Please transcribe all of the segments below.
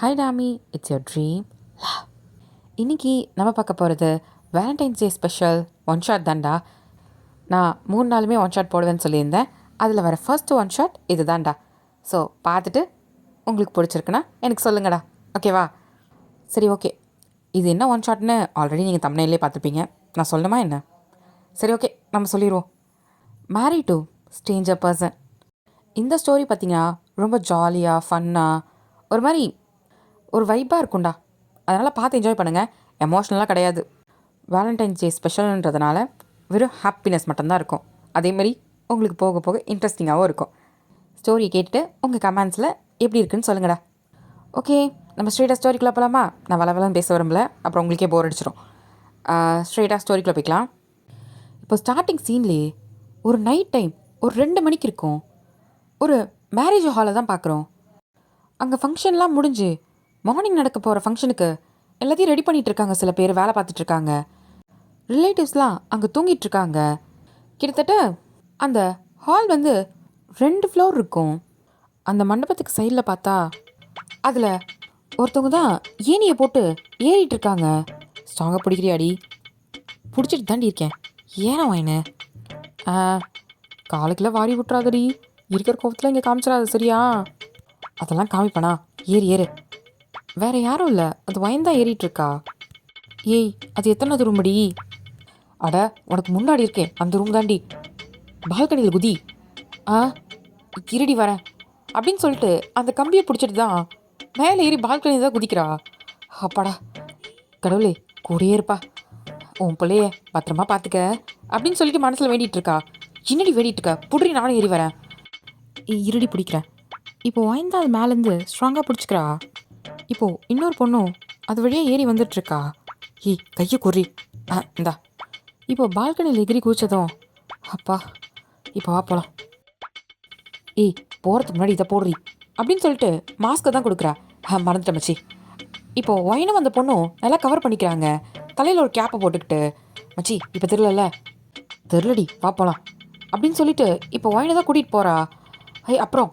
Hi Tommy, it's your dream. இன்னைக்கு நம்ம பார்க்க போகிறது Valentine's day special one shot தான்டா. நான் 3 நாளுமே ஒன் ஷாட் போடுவேன்னு சொல்லியிருந்தேன். அதில் வர ஃபர்ஸ்ட் ஒன் ஷாட் இது தான்டா. ஸோ பார்த்துட்டு உங்களுக்கு பிடிச்சிருக்குன்னா எனக்கு சொல்லுங்கடா, ஓகேவா? சரி, ஓகே. இது என்ன ஒன் ஷாட்னு ஆல்ரெடி நீங்கள் தம்ப்நெயிலே பார்த்துருப்பீங்க. நான் சொல்லணுமா என்ன? சரி, ஓகே, நம்ம சொல்லிடுவோம். மேரி டு ஸ்ட்ரேஞ்சர் பர்சன். இந்த ஸ்டோரி பார்த்தீங்கன்னா ரொம்ப ஜாலியாக ஃபன்னாக ஒரு மாதிரி ஒரு வைப்பாக இருக்கும்டா. அதனால் பார்த்து என்ஜாய் பண்ணுங்கள். எமோஷ்னலாக கிடையாது. வேலண்டைன்ஸ் டே ஸ்பெஷல்ன்றதுனால வெறும் ஹாப்பினஸ் மட்டும்தான் இருக்கும். அதேமாதிரி உங்களுக்கு போக போக இன்ட்ரெஸ்டிங்காகவும் இருக்கும். ஸ்டோரியை கேட்டுட்டு உங்கள் கமெண்ட்ஸில் எப்படி இருக்குன்னு சொல்லுங்கடா. ஓகே, நம்ம ஸ்ட்ரெயிட்டாக ஸ்டோரிக்குள்ளே போகலாமா? நான் வளவலன்னு பேச விரும்பல, அப்புறம் உங்களுக்கே போர் அடிச்சிடும். ஸ்ட்ரெயிட்டாக ஸ்டோரிக்குள்ளே போய்க்கலாம். இப்போ ஸ்டார்டிங் சீன்லேயே ஒரு நைட் டைம் ஒரு 2 மணிக்கு இருக்கும். ஒரு மேரேஜ் ஹாலை தான் பார்க்குறோம். அங்கே ஃபங்க்ஷன்லாம் முடிஞ்சு மார்னிங் நடக்க போகிற ஃபங்க்ஷனுக்கு எல்லாத்தையும் ரெடி பண்ணிகிட்டு இருக்காங்க. சில பேர் வேலை பார்த்துட்ருக்காங்க. ரிலேட்டிவ்ஸ்லாம் அங்கே தூங்கிட்டு இருக்காங்க. கிட்டத்தட்ட அந்த ஹால் 2 ஃப்ளோர் இருக்கும். அந்த மண்டபத்துக்கு சைடில் பார்த்தா அதில் ஒருத்தவங்க தான் ஏனியை போட்டு ஏறிட்டு இருக்காங்க. ஸ்ட்ராங்காக பிடிக்கிறியாடி? பிடிச்சிட்டு தாண்டி இருக்கேன். ஏன்னா வாயினு காலுக்குள்ளே வாரி விட்டுறாதடி. இருக்கிற கோபத்தில் இங்கே காமிச்சிடாது, சரியா? அதெல்லாம் காமிப்பனா? ஏறு ஏறு. வேற யாரும் இல்லை, அது வயந்தான் ஏறிட்டு இருக்கா. ஏய், அது எத்தனாவது ரூம்படி? அட, உனக்கு முன்னாடி இருக்கேன் அந்த ரூம் தாண்டி. பால்கனியில் குதி. இருடி வரேன் அப்படின்னு சொல்லிட்டு அந்த கம்பியை பிடிச்சிட்டு தான் மேலே ஏறி பால்கனியில் தான் குதிக்கிறா. அப்பாடா, கடவுளே கூடயே இருப்பா, உன் பிள்ளைய பத்திரமா பார்த்துக்க அப்படின்னு சொல்லிட்டு மனசில் வேண்டிகிட்டு இருக்கா. என்னடி வேண்டிகிட்டு இருக்கா? புடுறி, நானும் ஏறி வரேன். இருடி பிடிக்கிறேன். இப்போ வாய்ந்தா அது மேலேருந்து ஸ்ட்ராங்காக பிடிச்சிக்கிறா. இப்போது இன்னொரு பொண்ணும் அது வழியாக ஏறி வந்துட்டுருக்கா. ஏய், கையை குறி. இந்தா. இப்போ பால்கனியில் எகிரி குதிச்சதும் அப்பா, இப்போ வா போகலாம். ஏய், போகிறதுக்கு முன்னாடி இதை போடுறி அப்படின்னு சொல்லிட்டு மாஸ்க்கை தான் கொடுக்குறா. மறந்துட்டேன் மச்சி. இப்போது ஒயினும் அந்த பொண்ணும் நல்லா கவர் பண்ணிக்கிறாங்க. தலையில் ஒரு கேப்பை போட்டுக்கிட்டு. மச்சி, இப்போ தெரிலல? தெரிலடி, வா போகலாம் அப்படின்னு சொல்லிட்டு இப்போ ஒயினை தான் கூட்டிகிட்டு போகிறா. அப்புறம்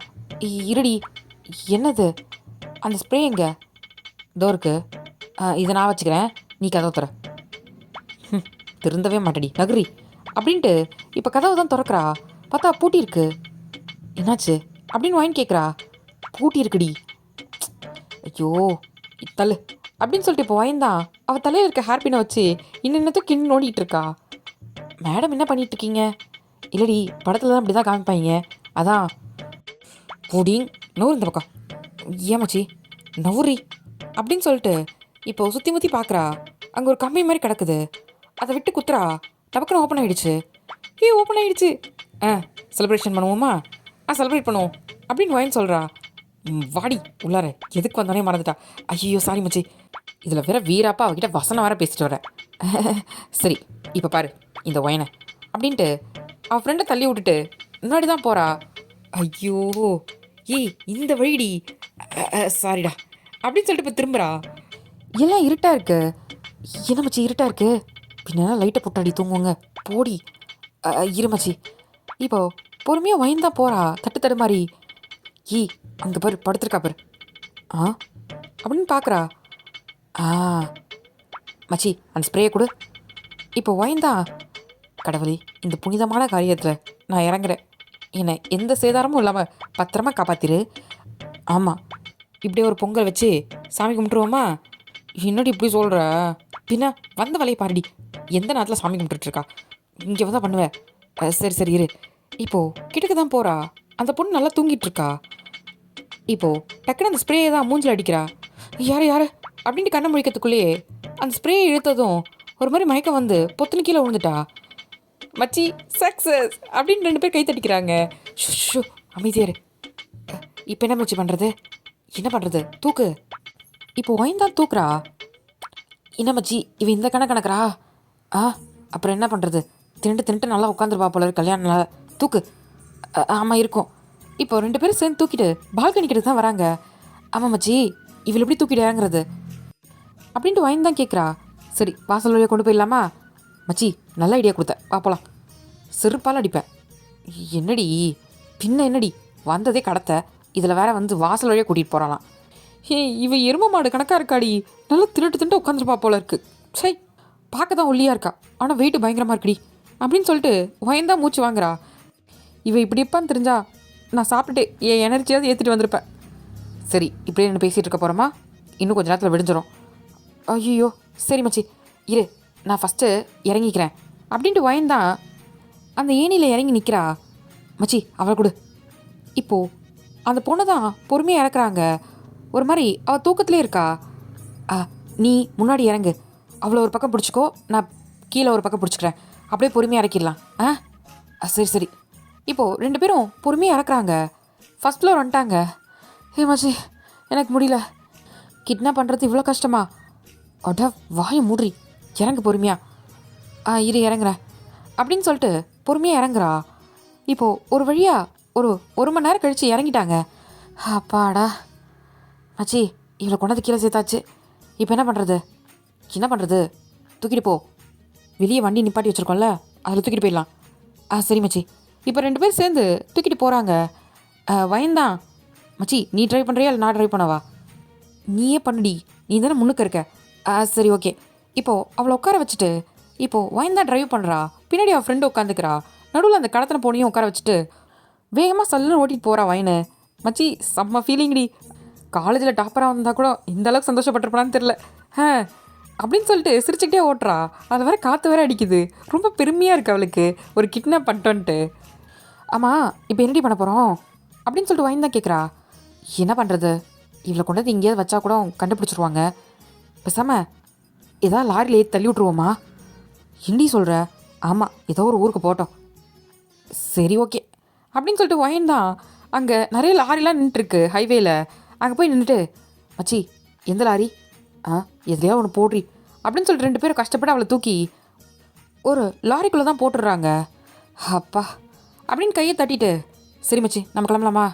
இருடி, என்னது அந்த ஸ்ப்ரே எங்க? டோருக்கு. இதை நான் வச்சுக்கிறேன், நீ கதவை திற. திருந்தவே மாட்டடி, நகரி அப்படின்ட்டு இப்போ கதவை தான் திறக்கிறா. பார்த்தா பூட்டி இருக்கு. என்னாச்சு அப்படின்னு வாங்கி கேட்குறா. பூட்டி இருக்குடி. ஐயோ, தள்ளு அப்படின்னு சொல்லிட்டு இப்போ வாய்ந்தான் அவள் தலையில் இருக்க ஹேர்பினை வச்சு இன்னத்தும் கிண்ணு நோண்டிகிட்டு இருக்கா. மேடம், என்ன பண்ணிட்டு இருக்கீங்க? இல்லடி, படத்தில் தான் அப்படி தான் காமிப்பாங்க, அதான். பூடிங் நவுறு இந்த பக்கம். ஏமாச்சி நவுரி அப்படின்னு சொல்லிட்டு இப்போ சுற்றி முற்றி பார்க்குறா. அங்கே ஒரு கம்பி மாதிரி கிடக்குது. அதை விட்டு குத்துறா. டபக்குன்னு ஓப்பன் ஆகிடுச்சு. ஓப்பன் ஆகிடுச்சு. செலிப்ரேஷன் பண்ணுவோமா? செலிப்ரேட் பண்ணுவோம் அப்படின்னு வாயின்னு சொல்கிறா. வாடி உள்ளார. எதுக்கு வந்தோடனே மறந்துட்டா. ஐயோ சாரி மச்சி. இதில் வேற வீராப்பா அவகிட்ட வசனம் வேற பேசிட்டு வரேன். சரி, இப்போ பாரு இந்த ஒயனை அப்படின்ட்டு அவள் ஃப்ரெண்டை தள்ளி விட்டுட்டு முன்னாடி தான் போகிறா. ஐயோ, இந்த வழிடி. சாரிடா அப்படின்னு சொல்லிட்டு இப்போ திரும்புகிறா. எல்லாம் இருட்டாக இருக்கு. என்ன மச்சி இருட்டாக இருக்கு? பின்னா லைட்டை போட்டாடி தூங்குவோங்க. போடி. இருமச்சி. இப்போ பொறுமையாக வயன் தான் போகிறா. தட்டு மாதிரி. அங்கே பாரு, படுத்துருக்கா பாரு. அப்படின்னு பார்க்குறா. மச்சி, அந்த ஸ்ப்ரேயை கொடு. இப்போ வயந்தான். கடவுளே, இந்த புனிதமான காரியத்தில் நான் இறங்குறேன். என்னை எந்த சேதாரமும் இல்லாமல் பத்திரமா காப்பாத்திரு. ஆமாம், இப்படியே ஒரு பொங்கல் வச்சு சாமி கும்பிட்டுருவோமா? என்னடி இப்படி சொல்கிற? பின்ன வந்த வலையை பாருடி. எந்த நேரத்தில் சாமி கும்பிட்டுருக்கா? இங்கே வந்தால் பண்ணுவேன். சரி சரி இரு. இப்போது கிட்டக்கு தான் போகிறா. அந்த பொண்ணு நல்லா தூங்கிட்டு இருக்கா. இப்போது டக்குன்னு அந்த ஸ்ப்ரேயை தான் மூஞ்சில் அடிக்கிறா. யார் யார் அப்படின்ட்டு கண்ணை முடிக்கிறதுக்குள்ளேயே அந்த ஸ்ப்ரேயை இழுத்ததும் ஒரு மாதிரி மயக்கம் வந்து பொத்துன்னு கீழே விழுந்துட்டா. மச்சி சக்ஸஸ் அப்படின்னு 2 பேர் கை தட்டிக்கிறாங்க. ஷு, அமைதியாரு. இப்போ என்ன மச்சி பண்ணுறது? என்ன பண்ணுறது? தூக்கு. இப்போ ஒயின் தான் தூக்குறா. என்ன மச்சி, இவன் இந்த கணக்கணக்கிறா? அப்புறம் என்ன பண்ணுறது? தின்ட்டு நல்லா உட்காந்துருப்பா போல கல்யாணம். தூக்கு. ஆமாம் இருக்கும். இப்போ 2 பேரும் சேர்ந்து தூக்கிட்டு பால்கனி கிட்ட தான் வராங்க. ஆமாம் மச்சி, இவள் எப்படி தூக்கிட்டு இறங்குறது அப்படின்ட்டு ஒயின் தான் கேட்குறா. சரி, வாசல் வழியாக கொண்டு போயிடலாமா? மச்சி, நல்ல ஐடியா கொடுத்த, வா போகலாம். செருப்பால் அடிப்பேன். என்னடி பின்ன என்னடி, வந்ததே கடத்த, இதில் வேற வாசல் வழியாக கூட்டிகிட்டு போகிறாளாம். ஏய் இவ எரும மாடு கணக்காக இருக்காடி, நல்லா தின்னுட்டு உட்காந்துருப்பா போல இருக்கு. சை, பார்க்க தான் ஒல்லியாக இருக்கா, ஆனால் வெயிட்டு பயங்கரமாக இருக்குடி அப்படின்னு சொல்லிட்டு வயந்தா மூச்சு வாங்குறா. இவ இப்படி இருப்பான்னு தெரிஞ்சா நான் சாப்பிட்டுட்டு என் எனர்ஜியாவது ஏற்றிட்டு வந்திருப்பேன். சரி, இப்படியே என்ன பேசிகிட்டு இருக்க போகிறோமா? இன்னும் கொஞ்சம் நேரத்தில் விடிஞ்சிடும். ஐயோ சரி மச்சி, இரு நான் ஃபஸ்ட்டு இறங்கிக்கிறேன் அப்படின்ட்டு வயந்தான் அந்த ஏணியில் இறங்கி நிற்கிறா. மச்சி அவளை கொடு. இப்போது அந்த பொண்ணு தான் பொறுமையாக இறக்குறாங்க. ஒரு மாதிரி அவள் தூக்கத்திலே இருக்கா. நீ முன்னாடி இறங்கு, அவளை ஒரு பக்கம் பிடிச்சிக்கோ, நான் கீழே ஒரு பக்கம் பிடிச்சிக்கிறேன், அப்படியே பொறுமையாக இறக்கிடலாம். சரி சரி. இப்போது 2 பேரும் பொறுமையாக இறக்குறாங்க. ஃபஸ்ட் ஃப்ளோர் வந்துட்டாங்க. மச்சி எனக்கு முடியல, கிட்னாப் பண்ணுறது இவ்வளோ கஷ்டமா? அட வாயை மூட்ரி, இறங்கு பொறுமையா. இரு இறங்குறேன் அப்படின்னு சொல்லிட்டு பொறுமையாக இறங்குறா. இப்போது ஒரு வழியாக ஒரு மணி நேரம் கழித்து இறங்கிட்டாங்க. அப்பாடா மச்சி, இவ்வளோ கொண்டாந்து கீழே சேர்த்தாச்சு. இப்போ என்ன பண்ணுறது? தூக்கிட்டு போ, வெளியே வண்டி நிப்பாட்டி வச்சுருக்கோம்ல, அதில் தூக்கிட்டு போயிடலாம். சரி மச்சி. இப்போ 2 பேர் சேர்ந்து தூக்கிட்டு போகிறாங்க. வயந்தான், மச்சி நீ ட்ரைவ் பண்ணுறியா இல்லை நான் ட்ரைவ் பண்ணவா? நீயே பண்ணுடி, நீ தானே முன்னுக்கு இருக்க. சரி ஓகே. இப்போது அவளை உட்கார வச்சுட்டு இப்போது வயந்தான் ட்ரைவ் பண்ணுறா. பின்னாடி அவள் ஃப்ரெண்டு உட்காந்துக்கிறா. நடுவில் அந்த கடத்தின போனையும் உட்கார வச்சுட்டு வேகமாக சல்லுன்னு ஓட்டிகிட்டு போகிறா வயனு. மச்சி செம்ம ஃபீலிங்டி. காலேஜில் டாப்பராக வந்தால் கூட இந்த அளவுக்கு சந்தோஷப்பட்டிருப்பான்னு தெரில. அப்படின்னு சொல்லிட்டு சிரிச்சுக்கிட்டே ஓட்டுறா. அது வேற காற்று வேற அடிக்குது. ரொம்ப பெருமையாக இருக்குது அவளுக்கு, ஒரு கிட்னாப் பண்ணிட்டோன்ட்டு. ஆமாம் இப்போ என்னடி பண்ண போகிறோம் அப்படின்னு சொல்லிட்டு வயன் தான் கேட்குறா. என்ன பண்ணுறது, இவளை கொண்டு வந்து எங்கேயாவது வச்சா கூட கண்டுபிடிச்சிருவாங்க. பேசாமல் ஏதாவது லாரியில் ஏற்றி தள்ளி விட்ருவோமா? ஹிந்தி சொல்கிற? ஆமாம், ஏதோ ஒரு ஊருக்கு போட்டோம். சரி ஓகே அப்படின்னு சொல்லிட்டு வயன் தான் அங்கே நிறைய லாரிலாம் நின்றுட்டுருக்கு ஹைவேயில். அங்கே போய் நின்றுட்டு, மச்சி எந்த லாரி? எதுலையா ஒன்று போடுறி அப்படின்னு சொல்லிட்டு 2 பேரும் கஷ்டப்பட்டு அவளை தூக்கி ஒரு லாரிக்குள்ளே தான் போட்டுடுறாங்க. அப்பா அப்படின்னு கையை தட்டிட்டு, சரி மச்சி நம்ம கிளம்பலாமா?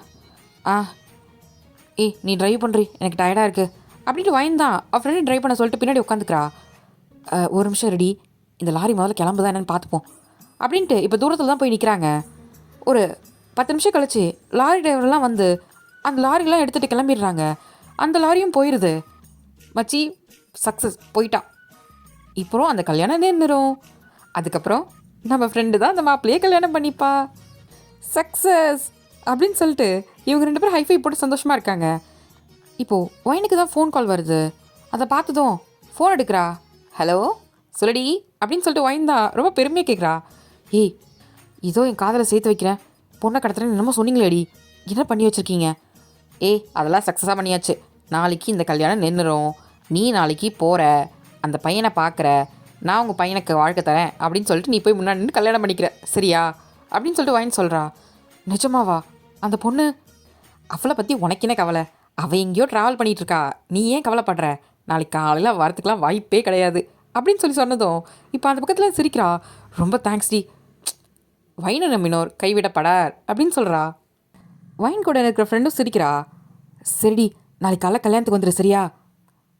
நீ ட்ரைவ் பண்ணுறி, எனக்கு டயர்டாக இருக்குது அப்படின்ட்டு வயந்தான் அவள் ஃப்ரெண்டு ட்ரைவ் பண்ண சொல்லிட்டு பின்னாடி உட்காந்துக்கிறா. ஒரு நிமிஷம் ரெடி, இந்த லாரி முதல்ல கிளம்புதான் என்னென்னு பார்த்துப்போம் அப்படின்ட்டு இப்போ தூரத்தில் தான் போய் நிற்கிறாங்க. ஒரு 10 நிமிஷம் கழிச்சு லாரி டிரைவர்லாம் வந்து அந்த லாரிலாம் எடுத்துகிட்டு கிளம்பிடுறாங்க. அந்த லாரியும் போயிடுது. மச்சி சக்ஸஸ், போயிட்டா. இப்போ அந்த கல்யாணம் நின்றுடும். அதுக்கப்புறம் நம்ம ஃப்ரெண்டு தான் அந்த மாப்பிள்ளையே கல்யாணம் பண்ணிப்பா. சக்ஸஸ் அப்படின்னு சொல்லிட்டு இவங்க 2 பேரும் ஹைஃபை போட்டு சந்தோஷமாக இருக்காங்க. இப்போது ஒயனுக்கு தான் ஃபோன் கால் வருது. அதை பார்த்ததும் ஃபோன் எடுக்கிறா. ஹலோ சொல்லடி அப்படின்னு சொல்லிட்டு ஒயின் தான் ரொம்ப பெருமையாக கேட்குறா. இதோ என் காதலை சேர்த்து வைக்கிறேன், பொண்ணை கடத்துறேன்னு என்னமோ சொன்னீங்களேடி, என்ன பண்ணி வச்சுருக்கீங்க? அதெல்லாம் சக்ஸஸாக பண்ணியாச்சு. நாளைக்கு இந்த கல்யாணம் நின்றுடும். நீ நாளைக்கு போகிற, அந்த பையனை பார்க்குற, நான் உங்கள் பையனுக்கு வாழ்க்கை தரேன் அப்படின்னு சொல்லிட்டு நீ போய் முன்னாடி நின்று கல்யாணம் பண்ணிக்கிற, சரியா அப்படின்னு சொல்லிட்டு வாயின் சொல்கிறா. நிஜமாவா? அந்த பொண்ணு, அவளை பற்றி உனக்கு என்ன கவலை? அவள் எங்கேயோ ட்ராவல் பண்ணிகிட்ருக்கா, நீ ஏன் கவலைப்படுற? நாளைக்கு காலையில் வரத்துக்கெலாம் வாய்ப்பே கிடையாது அப்படின்னு சொல்லி சொன்னதும் இப்போ அந்த பக்கத்தில் சிரிக்கிறா. ரொம்ப தேங்க்ஸ் டி, வைனை நம்பினோர் கைவிடப்படார் அப்படின்னு சொல்கிறா. வைன் கூட இருக்கிற ஃப்ரெண்டும் சிரிக்கிறா. சரிடி, நாளைக்கு காலைல கல்யாணத்துக்கு வந்துடு, சரியா?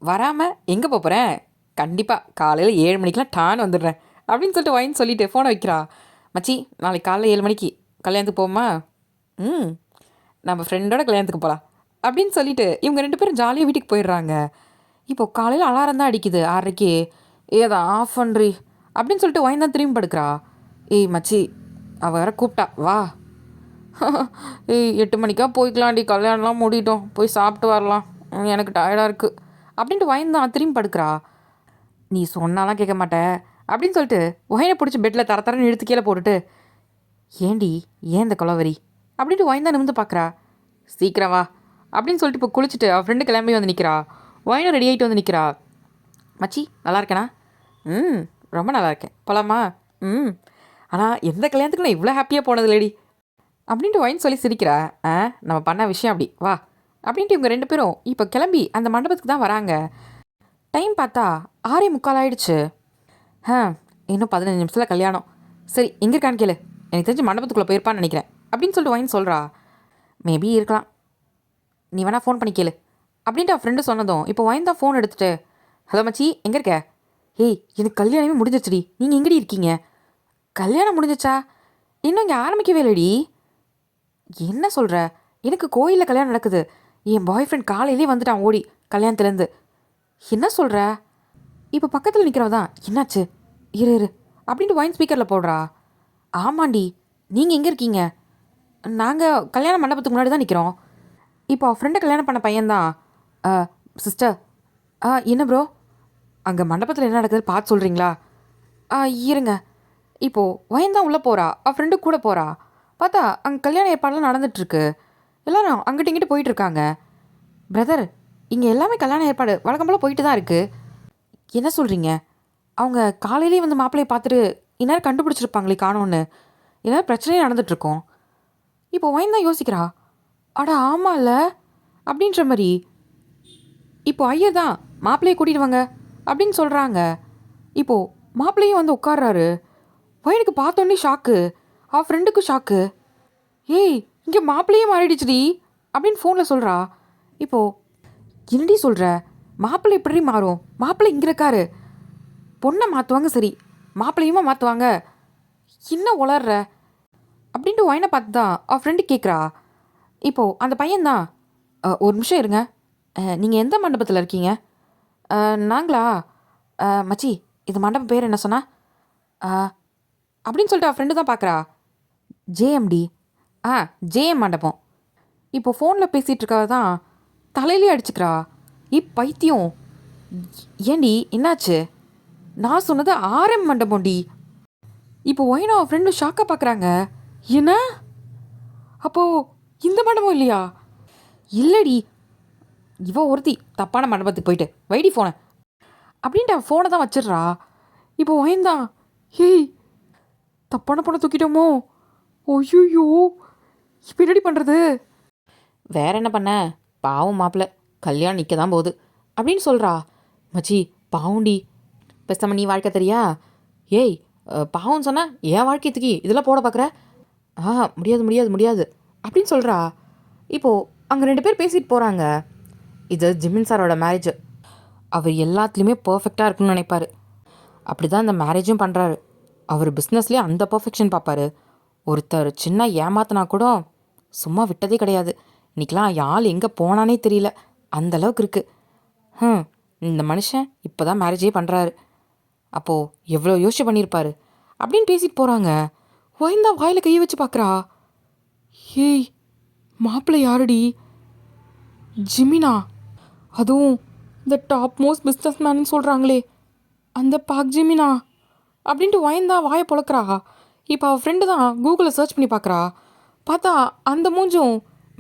வராமல் எங்கே போகிறேன்? கண்டிப்பாக காலையில் 7 மணிக்கெலாம் டான் வந்துடுறேன் அப்படின்னு சொல்லிட்டு வைன் சொல்லிவிட்டு ஃபோனை வைக்கிறா. மச்சி நாளைக்கு காலைல 7 மணிக்கு கல்யாணத்துக்கு போமா? நம்ம ஃப்ரெண்டோட கல்யாணத்துக்கு போகலாம் அப்படின்னு சொல்லிவிட்டு இவங்க 2 பேரும் ஜாலியாக வீட்டுக்கு போயிடுறாங்க. இப்போது காலையில் அலாரம் தான் அடிக்குது 6:30க்கு. ஏதான் ஆஃப் பண்ணுறி அப்படின்னு சொல்லிட்டு வைன் தான் திரும்பி படுக்கிறா. மச்சி அவள் வேற கூப்பிட்டா, வா. 8 மணிக்கா போய்க்கலாம்டி, கல்யாணம்லாம் மூடிட்டோம், போய் சாப்பிட்டு வரலாம், எனக்கு டயர்டாக இருக்குது அப்படின்ட்டு வைன் தான் திரும்பி படுக்கிறா. நீ சொன்னாலாம் கேட்க மாட்டேன் அப்படின்னு சொல்லிட்டு ஒயனை பிடிச்சி பெட்டில் தரன்னு இழுத்து கீழே போட்டுட்டு, ஏண்டி ஏன் இந்த கொலவரி அப்படின்ட்டு வைன் தான் நிமிந்து பார்க்குறா. சீக்கிரம் வா அப்படின்னு சொல்லிட்டு இப்போ குளிச்சுட்டு அவள் ஃப்ரெண்டு கிளம்பி வந்து நிற்கிறா. ஒயனும் ரெடி ஆகிட்டு வந்து நிற்கிறா. மச்சி நல்லா இருக்கேனா? ரொம்ப நல்லா இருக்கேன், போலாமா? ஆனால் எந்த கல்யாணத்துக்கு நான் இவ்வளோ ஹாப்பியாக போனது லேடி அப்படின்ட்டு ஒயின் சொல்லி சிரிக்கிறா. நம்ம பண்ண விஷயம் அப்படி, வா அப்படின்ட்டு இவங்க 2 பேரும் இப்போ கிளம்பி அந்த மண்டபத்துக்கு தான் வராங்க. டைம் பார்த்தா 6:45 ஆயிடுச்சு. இன்னும் 15 நிமிஷத்தில் கல்யாணம். சரி எங்கே இருக்கான்னு கேளு, எனக்கு தெரிஞ்சு மண்டபத்துக்குள்ளே போயிருப்பான்னு நினைக்கிறேன் அப்படின்னு சொல்லிட்டு ஒயின் சொல்கிறா. மேபி இருக்கலாம், நீ வேணா ஃபோன் பண்ணி கேளு அப்படின்ட்டு அவள் ஃப்ரெண்டு சொன்னதும் இப்போ ஒயின் தான் ஃபோன் எடுத்துகிட்டு, ஹலோ மச்சி எங்கே இருக்க? எனக்கு கல்யாணமே முடிஞ்சிச்சுடி, நீங்கள் எங்கடி இருக்கீங்க? கல்யாணம் முடிஞ்சிச்சா? இன்னும் இங்கே ஆரம்பிக்கவே இல்லடி. என்ன சொல்கிற? எனக்கு கோயிலில் கல்யாணம் நடக்குது, என் பாய் ஃப்ரெண்ட் காலையிலே வந்துட்டான் ஓடி கல்யாணத்துலேருந்து. என்ன சொல்கிற? இப்போ பக்கத்தில் நிற்கிறவதான் என்னாச்சு இரு இரு அப்படின்ட்டு ஒயின் ஸ்பீக்கரில் போடுறா. ஆமாண்டி, நீங்கள் எங்கே இருக்கீங்க? நாங்கள் கல்யாண மண்டபத்துக்கு முன்னாடி தான் நிற்கிறோம். இப்போ ஃப்ரெண்டை கல்யாணம் பண்ண பையன்தான். சிஸ்டர். என்ன ப்ரோ? அங்கே மண்டபத்தில் என்ன நடக்குதுன்னு பார்த்து சொல்கிறீங்களா? இருங்க. இப்போது ஒயின் தான் உள்ளே போகிறா, ஃப்ரெண்டு கூட போகிறா. பார்த்தா அங்கே கல்யாண ஏற்பாடெலாம் நடந்துகிட்ருக்கு. எல்லோரும் அங்கிட்ட இங்கிட்ட போயிட்டுருக்காங்க. பிரதர், இங்கே எல்லாமே கல்யாண ஏற்பாடு வழக்கம் போல் போயிட்டு தான் இருக்குது. என்ன சொல்கிறீங்க? அவங்க காலையிலேயே வந்து மாப்பிள்ளையை பார்த்துட்டு இந்நேரம் கண்டுபிடிச்சிருப்பாங்களே காணோன்னு. எல்லோரும் பிரச்சனையே நடந்துகிட்ருக்கோம். இப்போ ஒயின் தான் யோசிக்கிறா. அட ஆமாம்ல அப்படின்ற மாதிரி. இப்போ ஐயர் தான் மாப்பிள்ளையை கூட்டிகிட்டு வாங்க அப்படின்னு சொல்கிறாங்க. இப்போது மாப்பிள்ளையும் வந்து உட்கார்றாரு. ஒயனுக்கு பார்த்தோன்னே ஷாக்கு, ஃப்ரெண்டுக்கு ஷாக்கு. ஏய், இங்கே மாப்பிள்ளையே மாறிடுச்சுடி அப்படின்னு ஃபோனில் சொல்கிறா. இப்போது என்னடி சொல்கிற? மாப்பிள்ளை எப்படி மாறும்? மாப்பிள்ளை இங்கே இருக்காரு. பொண்ணை மாற்றுவாங்க சரி, மாப்பிள்ளையுமா மாற்றுவாங்க. என்ன உளர்ற அப்படின்ட்டு ஒயனை பார்த்து தான் ஃப்ரெண்டு கேட்குறா. இப்போது அந்த பையன்தான், ஒரு நிமிஷம் இருங்க, நீங்கள் எந்த மண்டபத்தில் இருக்கீங்க? நாங்களா? மச்சி, இது மண்டபம் பேர் என்ன சொன்னா அப்படின்னு சொல்லிட்டு ஃப்ரெண்டு தான் பார்க்குறா. ஜேஎம்டி. ஜேஎம் மண்டபம். இப்போ ஃபோனில் பேசிகிட்டு இருக்கா தான் தலையிலே அடிச்சுக்கிறா. பைத்தியம், ஏண்டி என்னாச்சு? நான் சொன்னது ஆர்எம் மண்டபம்டி. இப்போ ஒயினா ஃப்ரெண்டும் ஷாக்காக பார்க்குறாங்க. என்ன? அப்போது இந்த மண்டபம் இல்லையா? இல்லடி, இவ ஒருத்தி தப்பான மண்டபத்துக்கு போயிட்டு வைடி ஃபோனை அப்படின்ட்டு ஃபோனை தான் வச்சிடுறா. இப்போ ஒயன்தான், ஹேய், தப்பான பொண்ணை தூக்கிட்டோமோ? ஐயோ, இப்போ என்னடி பண்ணுறது? வேற என்ன பண்ண, பாவம் மாப்பிள்ள கல்யாணம் நிற்க தான் போகுது அப்படின்னு சொல்கிறா. மச்சி பாவுண்டி, பேசாம நீ வாழ்க்கை தெரியா? ஏய், பாவம்னு சொன்னால் என் வாழ்க்கை தூக்கி இதெல்லாம் போட பார்க்குற? முடியாது முடியாது முடியாது அப்படின்னு சொல்கிறா. இப்போது அங்கே 2 பேர் பேசிட்டு போகிறாங்க. இது ஜிமின் சாரோட மேரேஜ். அவர் எல்லாத்துலேயுமே பர்ஃபெக்டாக இருக்குன்னு நினைப்பார். அப்படி தான் இந்த மேரேஜும் பண்ணுறாரு. அவர் பிஸ்னஸ்லேயே அந்த பர்ஃபெக்ஷன் பார்ப்பார். ஒருத்தர் சின்ன ஏமாத்தினா கூட சும்மா விட்டதே கிடையாது. இன்றைக்கெலாம் யாழ் எங்கே போனானே தெரியல, அந்தளவுக்கு இருக்குது. இந்த மனுஷன் இப்போ தான் மேரேஜே பண்ணுறாரு. அப்போது எவ்வளோ யோசிச்சு பண்ணியிருப்பார் அப்படின்னு பேசிட்டு போகிறாங்க. ஒயந்தா வாயில் கையை வச்சு பார்க்குறா. ஏய், மாப்பிள்ளை யாருடி? ஜிமினா. அதுவும் இந்த டாப் மோஸ்ட் பிஸ்னஸ் மேன்னு சொல்கிறாங்களே, அந்த பாக் ஜிமினா அப்படின்ட்டு ஒயந்தா வாயை பொழக்கிறா. இப்போ அவள் ஃப்ரெண்டு தான் கூகுளில் சர்ச் பண்ணி பார்க்குறா. பார்த்தா அந்த மூஞ்சும்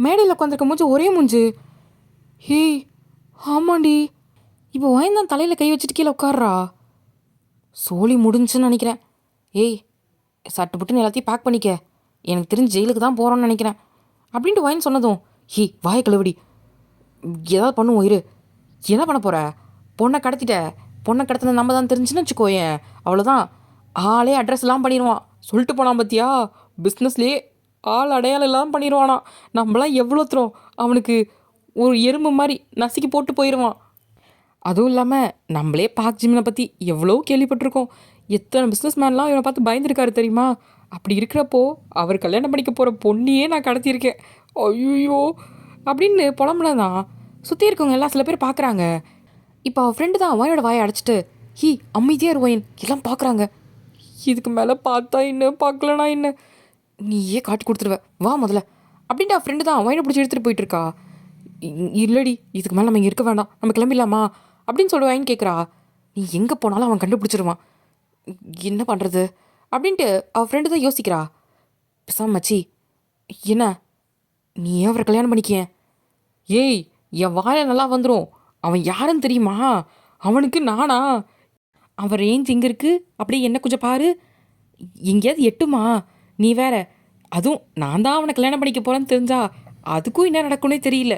மேடையில் உட்காந்துருக்க மூஞ்சும் ஒரே மூஞ்சு. ஹேய், ஆமாண்டி. இப்போ ஒயந்தான் தலையில் கை வச்சுட்டு கீழே உட்கார்றா. சோழி முடிஞ்சுன்னு நினைக்கிறேன். ஏய், சட்டு புட்டுன்னு எல்லாத்தையும் பேக் பண்ணிக்க, எனக்கு தெரிஞ்சு ஜெயிலுக்கு தான் போகிறோன்னு நினைக்கிறேன் அப்படின்ட்டு ஒயன் சொன்னதும், வாயை கழுவடி, ஏதாவது பண்ணுவோம் இரு. என்ன பண்ண போகிற? பொண்ணை கடத்தின நம்ம தான் தெரிஞ்சுன்னு வச்சுக்கோயேன், அவ்வளோதான். ஆளே அட்ரஸ்லாம் பண்ணிடுவான். சொல்லிட்டு போனான் பார்த்தியா, பிஸ்னஸ்லேயே ஆள் அடையாளம் எல்லாம் பண்ணிடுவானா. நம்மளாம் எவ்வளோ தரோம், அவனுக்கு ஒரு எறும்பு மாதிரி நசுக்கி போட்டு போயிடுவான். அதுவும் இல்லாமல் நம்மளே பாக் ஜிமினை பற்றி எவ்வளோ கேள்விப்பட்டிருக்கோம். எத்தனை பிஸ்னஸ் மேன்லாம் இவனை பார்த்து பயந்துருக்காரு தெரியுமா? அப்படி இருக்கிறப்போ அவர் கல்யாணம் பண்ணிக்க போகிற பொண்ணையே நான் கடத்தியிருக்கேன். ஐயோ அப்படின்னு புலம்புலதான் சுற்றி இருக்கவங்க எல்லாம் சில பேர் பார்க்குறாங்க. இப்போ அவள் ஃப்ரெண்டு தான் ஒயனோட வாயை அடைச்சிட்டு, அமைதியாக இரு ஒயன், எல்லாம் பார்க்குறாங்க. இதுக்கு மேலே பார்த்தா என்ன, பார்க்கலனா என்ன, நீயே காட்டி கொடுத்துருவ, வா முதல்ல அப்படின்ட்டு அவள் ஃப்ரெண்டு தான் ஒயனை பிடிச்சி எடுத்துகிட்டு போயிட்டுருக்கா. இல்லடி, இதுக்கு மேலே நம்ம இங்கே இருக்க வேண்டாம், நம்ம கிளம்பிடலாமா அப்படின்னு சொல்லுவாயின்னு கேட்குறா. நீ எங்கே போனாலும் அவன் கண்டுபிடிச்சிருவான், என்ன பண்ணுறது அப்படின்ட்டு அவள் ஃப்ரெண்டு தான் யோசிக்கிறா. பேசாம மச்சி, என்ன நீ ஏன் அவரை கல்யாணம் பண்ணிக்க? ஏய், என் வாயை நல்லா வந்துடும். அவன் யாருன்னு தெரியுமா? அவனுக்கு நானா? அவன் ரேஞ்ச் எங்கே இருக்குது அப்படியே என்ன கொஞ்சம் பாரு, எங்கேயாவது எட்டுமா? நீ வேற, அதுவும் நான் தான் அவனை கல்யாணம் பண்ணிக்க போகிறேன்னு தெரிஞ்சா அதுக்கும் என்ன நடக்கும்னே தெரியல.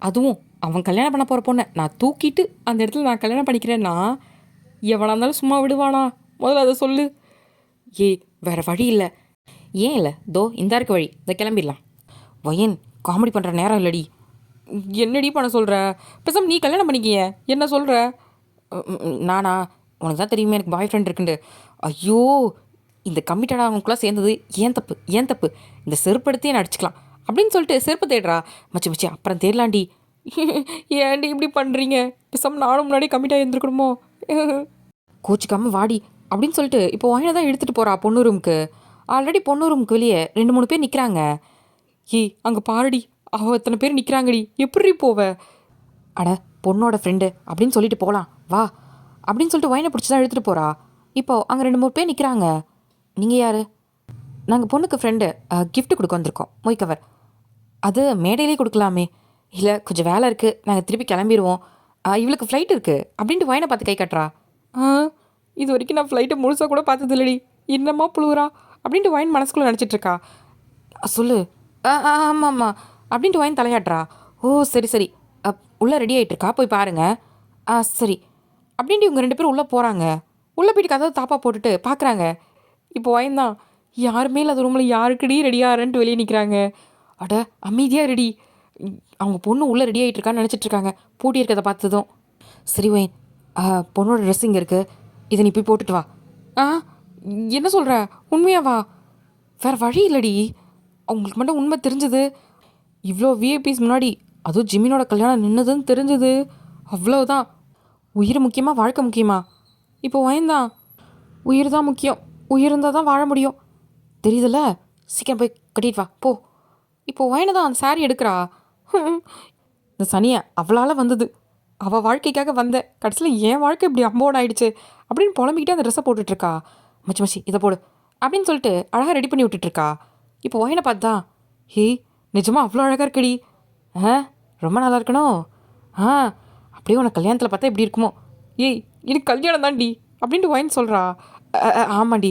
அதுவும் அவன் கல்யாணம் பண்ண போகிற பொண்ணை நான் தூக்கிட்டு அந்த இடத்துல நான் கல்யாணம் பண்ணிக்கிறேன்னா எவனாக இருந்தாலும் சும்மா விடுவானா? முதல்ல அதை சொல்லு. வேறு வழி இல்லை. ஏன் இல்லை, தோ இந்த இருக்க வழி, இதை கிளம்பிடலாம். வயன், காமெடி பண்ணுற நேரம் இல்லடி. என்னடி பண்ண சொல்கிற? பேசாம நீ கல்யாணம் பண்ணிக்கிய, என்ன சொல்கிற? நானா? உனக்கு தான் தெரியுமே எனக்கு பாய் ஃப்ரெண்ட் இருக்குண்டு. ஐயோ, இந்த கம்மிட்டடாக அவங்களுக்குலாம் சேர்ந்தது ஏன் தப்பு. இந்த செருப்பு எடுத்து என்ன அடிச்சுக்கலாம் அப்படின்னு சொல்லிட்டு செருப்பு தேடுறா. மச்சி அப்புறம் தேடலாண்டி, ஏன்டி இப்படி பண்ணுறீங்க? பேசாமல் நானும் முன்னாடி கமிட் ஆகியிருந்துருக்கணுமோ? கோச்சிக்காமல் வாடி அப்படின்னு சொல்லிட்டு இப்போ ஒயினை தான் எடுத்துகிட்டு போகிறா பொண்ணு ரூமுக்கு. ஆல்ரெடி பொண்ணு ரூமுக்கு வெளியே 2 3 பேர் நிற்கிறாங்க. ஏய் அங்கே பாருடி, அவள் எத்தனை பேர் நிற்கிறாங்கடி, எப்படி போவ? அட பொண்ணோட ஃப்ரெண்டு அப்படின்னு சொல்லிட்டு போகலாம் வா அப்படின்னு சொல்லிட்டு ஒயினை பிடிச்சி தான் எடுத்துகிட்டு போகிறா. இப்போ அங்கே 2 3 பேர் நிற்கிறாங்க. நீங்கள் யார்? நாங்கள் பொண்ணுக்கு ஃப்ரெண்டு, gift கொடுக்க வந்திருக்கோம், மொய் கவர். அது மேடையிலே கொடுக்கலாமே. இல்லை கொஞ்சம் வேலை இருக்குது, நாங்கள் திருப்பி கிளம்பிடுவோம், இவளுக்கு ஃப்ளைட் இருக்குது அப்படின்ட்டு ஒயினை பார்த்து கை கட்டுறா. இது வரைக்கும் நான் ஃப்ளைட்டை முழுசாக கூட பார்த்தது இல்லடி, என்னம்மா புழுவுறா அப்படின்ட்டு ஒயின் மனசுக்குள்ளே நினச்சிட்ருக்கா. சொல்லு. ஆமாம் ஆமாம் அப்படின்ட்டு ஒயின் தலையாட்டுறா. ஓ சரி சரி, உள்ளே ரெடி ஆகிட்டுருக்கா, போய் பாருங்க. சரி அப்படின்ட்டு இவங்க 2 பேரும் உள்ளே போகிறாங்க. உள்ளே போயிட்டு கதவை தாப்பா போட்டுட்டு பார்க்குறாங்க. இப்போ ஒயின் தான், யாருமே இல்லாத ரூமில் யாருக்குடி ரெடியாகிறன்ட்டு வெளியே நிற்கிறாங்க. அட அமைதியாக ரெடி. அவங்க பொண்ணு உள்ளே ரெடி ஆகிட்டுருக்கான்னு நினச்சிட்ருக்காங்க பூட்டி இருக்கிறத பார்த்ததும். சரி ஒயின், பொண்ணோட ட்ரெஸ் இங்கே இருக்குது, இதை நீ போய் போட்டுட்டு வா. என்ன சொல்கிற, உண்மையா வா? வேறு வழி இல்லடி, அவங்களுக்கு மட்டும் உண்மை தெரிஞ்சது, இவ்வளோ விஐபிஸ் முன்னாடி அதுவும் ஜிமினோட கல்யாணம் நின்றுதுன்னு தெரிஞ்சது, அவ்வளோதான். உயிர் முக்கியமாக வாழ்க்கை முக்கியமா? இப்போ ஒயன்தான், உயிர் தான் முக்கியம், உயிர் இருந்தால் தான் வாழ முடியும், தெரியுதுல்ல? சீக்கிரம் போய் கட்டிட்டு வா போ. இப்போ ஒயனை தான் அந்த சாரி எடுக்கிறா. இந்த சனியை அவளால் வந்தது, அவள் வாழ்க்கைக்காக வந்த, கடைசியில் என் வாழ்க்கை இப்படி அம்போடு ஆயிடுச்சு அப்படின்னு புலம்பிக்கிட்டே அந்த ட்ரெஸ்ஸை போட்டுட்ருக்கா. மச்சி மச்சி இதை போடு அப்படின்னு சொல்லிட்டு அழகாக ரெடி பண்ணி விட்டுட்ருக்கா. இப்போ ஒயனை பார்த்தா, ஹேய் நிஜமாக அவ்வளோ அழகாக இருக்கடி, ரொம்ப நல்லா இருக்கணும். அப்படியே உனக்கு கல்யாணத்தில் பார்த்தா எப்படி இருக்குமோ. ஏய் எனக்கு கல்யாணம் தான்டி அப்படின்ட்டு ஒயின் சொல்கிறா. ஆமாண்டி,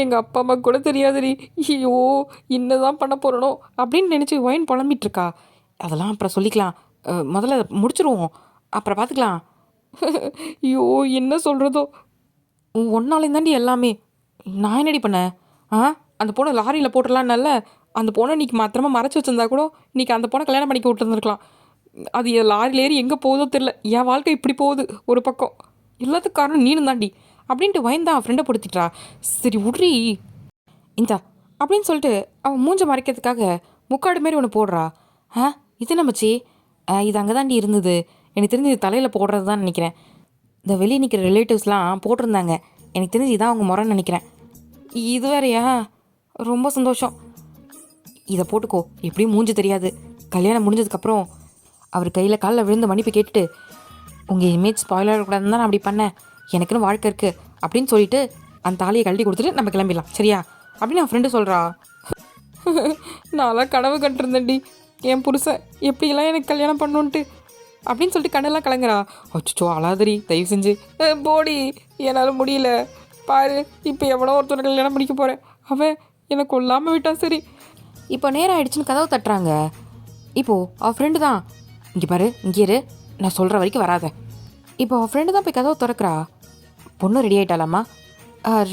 எங்கள் அப்பா அம்மா கூட தெரியாதுடி, ஐயோ என்னதான் பண்ண போகிறனோ அப்படின்னு நினச்சி ஒயின் புலம்பிகிட்ருக்கா. அதெல்லாம் அப்புறம் சொல்லிக்கலாம், முதல்ல முடிச்சிருவோம், அப்புறம் பார்த்துக்கலாம். ஐயோ என்ன சொல்கிறதோ, ஒன்னாலேயும் தாண்டி எல்லாமே. நான் என்னடி பண்ணேன்? அந்த பொண்ணை லாரியில் போட்டுடலான்னல்ல, அந்த பொண்ணை இன்றைக்கி மாத்திரமா மறைச்சி வச்சுருந்தா கூட இன்றைக்கி அந்த பொண்ணை கல்யாணம் பண்ணிக்க விட்டுருந்துருக்கலாம். அது என் லாரியில் ஏறி எங்கே போகுதோ தெரில, என் வாழ்க்கை இப்படி போகுது ஒரு பக்கம், எல்லாத்துக்கும் காரணம் நீனும் தாண்டி அப்படின்ட்டு வயந்தான் ஃப்ரெண்டை படுத்திட்டா. சரி விட்றி இந்தா அப்படின்னு சொல்லிட்டு அவன் மூஞ்ச மறைக்கிறதுக்காக முக்காடு மாரி ஒன்று போடுறா. இது நம்மச்சி, இது அங்கே தாண்டி இருந்தது, எனக்கு தெரிஞ்சு இது தலையில் போடுறது தான் நினைக்கிறேன். இந்த வெளியே நிற்கிற ரிலேட்டிவ்ஸ்லாம் போட்டிருந்தாங்க, எனக்கு தெரிஞ்சு இதான் அவங்க முறைன்னு நினைக்கிறேன். இது வேறையா? ரொம்ப சந்தோஷம், இதை போட்டுக்கோ, எப்படியும் மூஞ்சி தெரியாது. கல்யாணம் முடிஞ்சதுக்கப்புறம் அவர் கையில் காலில் விழுந்து மன்னிப்பு கேட்டுட்டு, உங்கள் இமேஜ் ஸ்பாயில் ஆகக்கூடாதுன்னு தான் நான் அப்படி பண்ணேன், எனக்குன்னு வாழ்க்கை இருக்குது அப்படின்னு சொல்லிட்டு அந்த தாலியை கழட்டி கொடுத்துட்டு நம்ம கிளம்பிடலாம் சரியா அப்படின்னு என் ஃப்ரெண்டு சொல்கிறா. நான்லாம் கனவு கண்டிருந்தேன்டி, என் புருஷன் எப்படியெல்லாம் எனக்கு கல்யாணம் பண்ணுன்ட்டு அப்படின்னு சொல்லிட்டு கண்ணெல்லாம் கலங்குறா. அச்சோ அழாதரி தயவு செஞ்சு, போடி என்னால் முடியல பாரு, இப்போ எவ்வளோ ஒருத்தர் கல்யாணம் பண்ணிக்க போகிறேன், அவன் என்னை கொல்லாமல் விட்டான். சரி இப்போ நேரம் ஆகிடுச்சின்னு கதவை தட்டுறாங்க. இப்போது அவள் ஃப்ரெண்டு தான், இங்கே பாரு இங்கே இரு, நான் சொல்கிற வரைக்கும் வராத. இப்போ அவள் ஃப்ரெண்டு தான் போய் கதவை திறக்கிறா. பொண்ணு ரெடி ஆகிட்டாலாம்மா?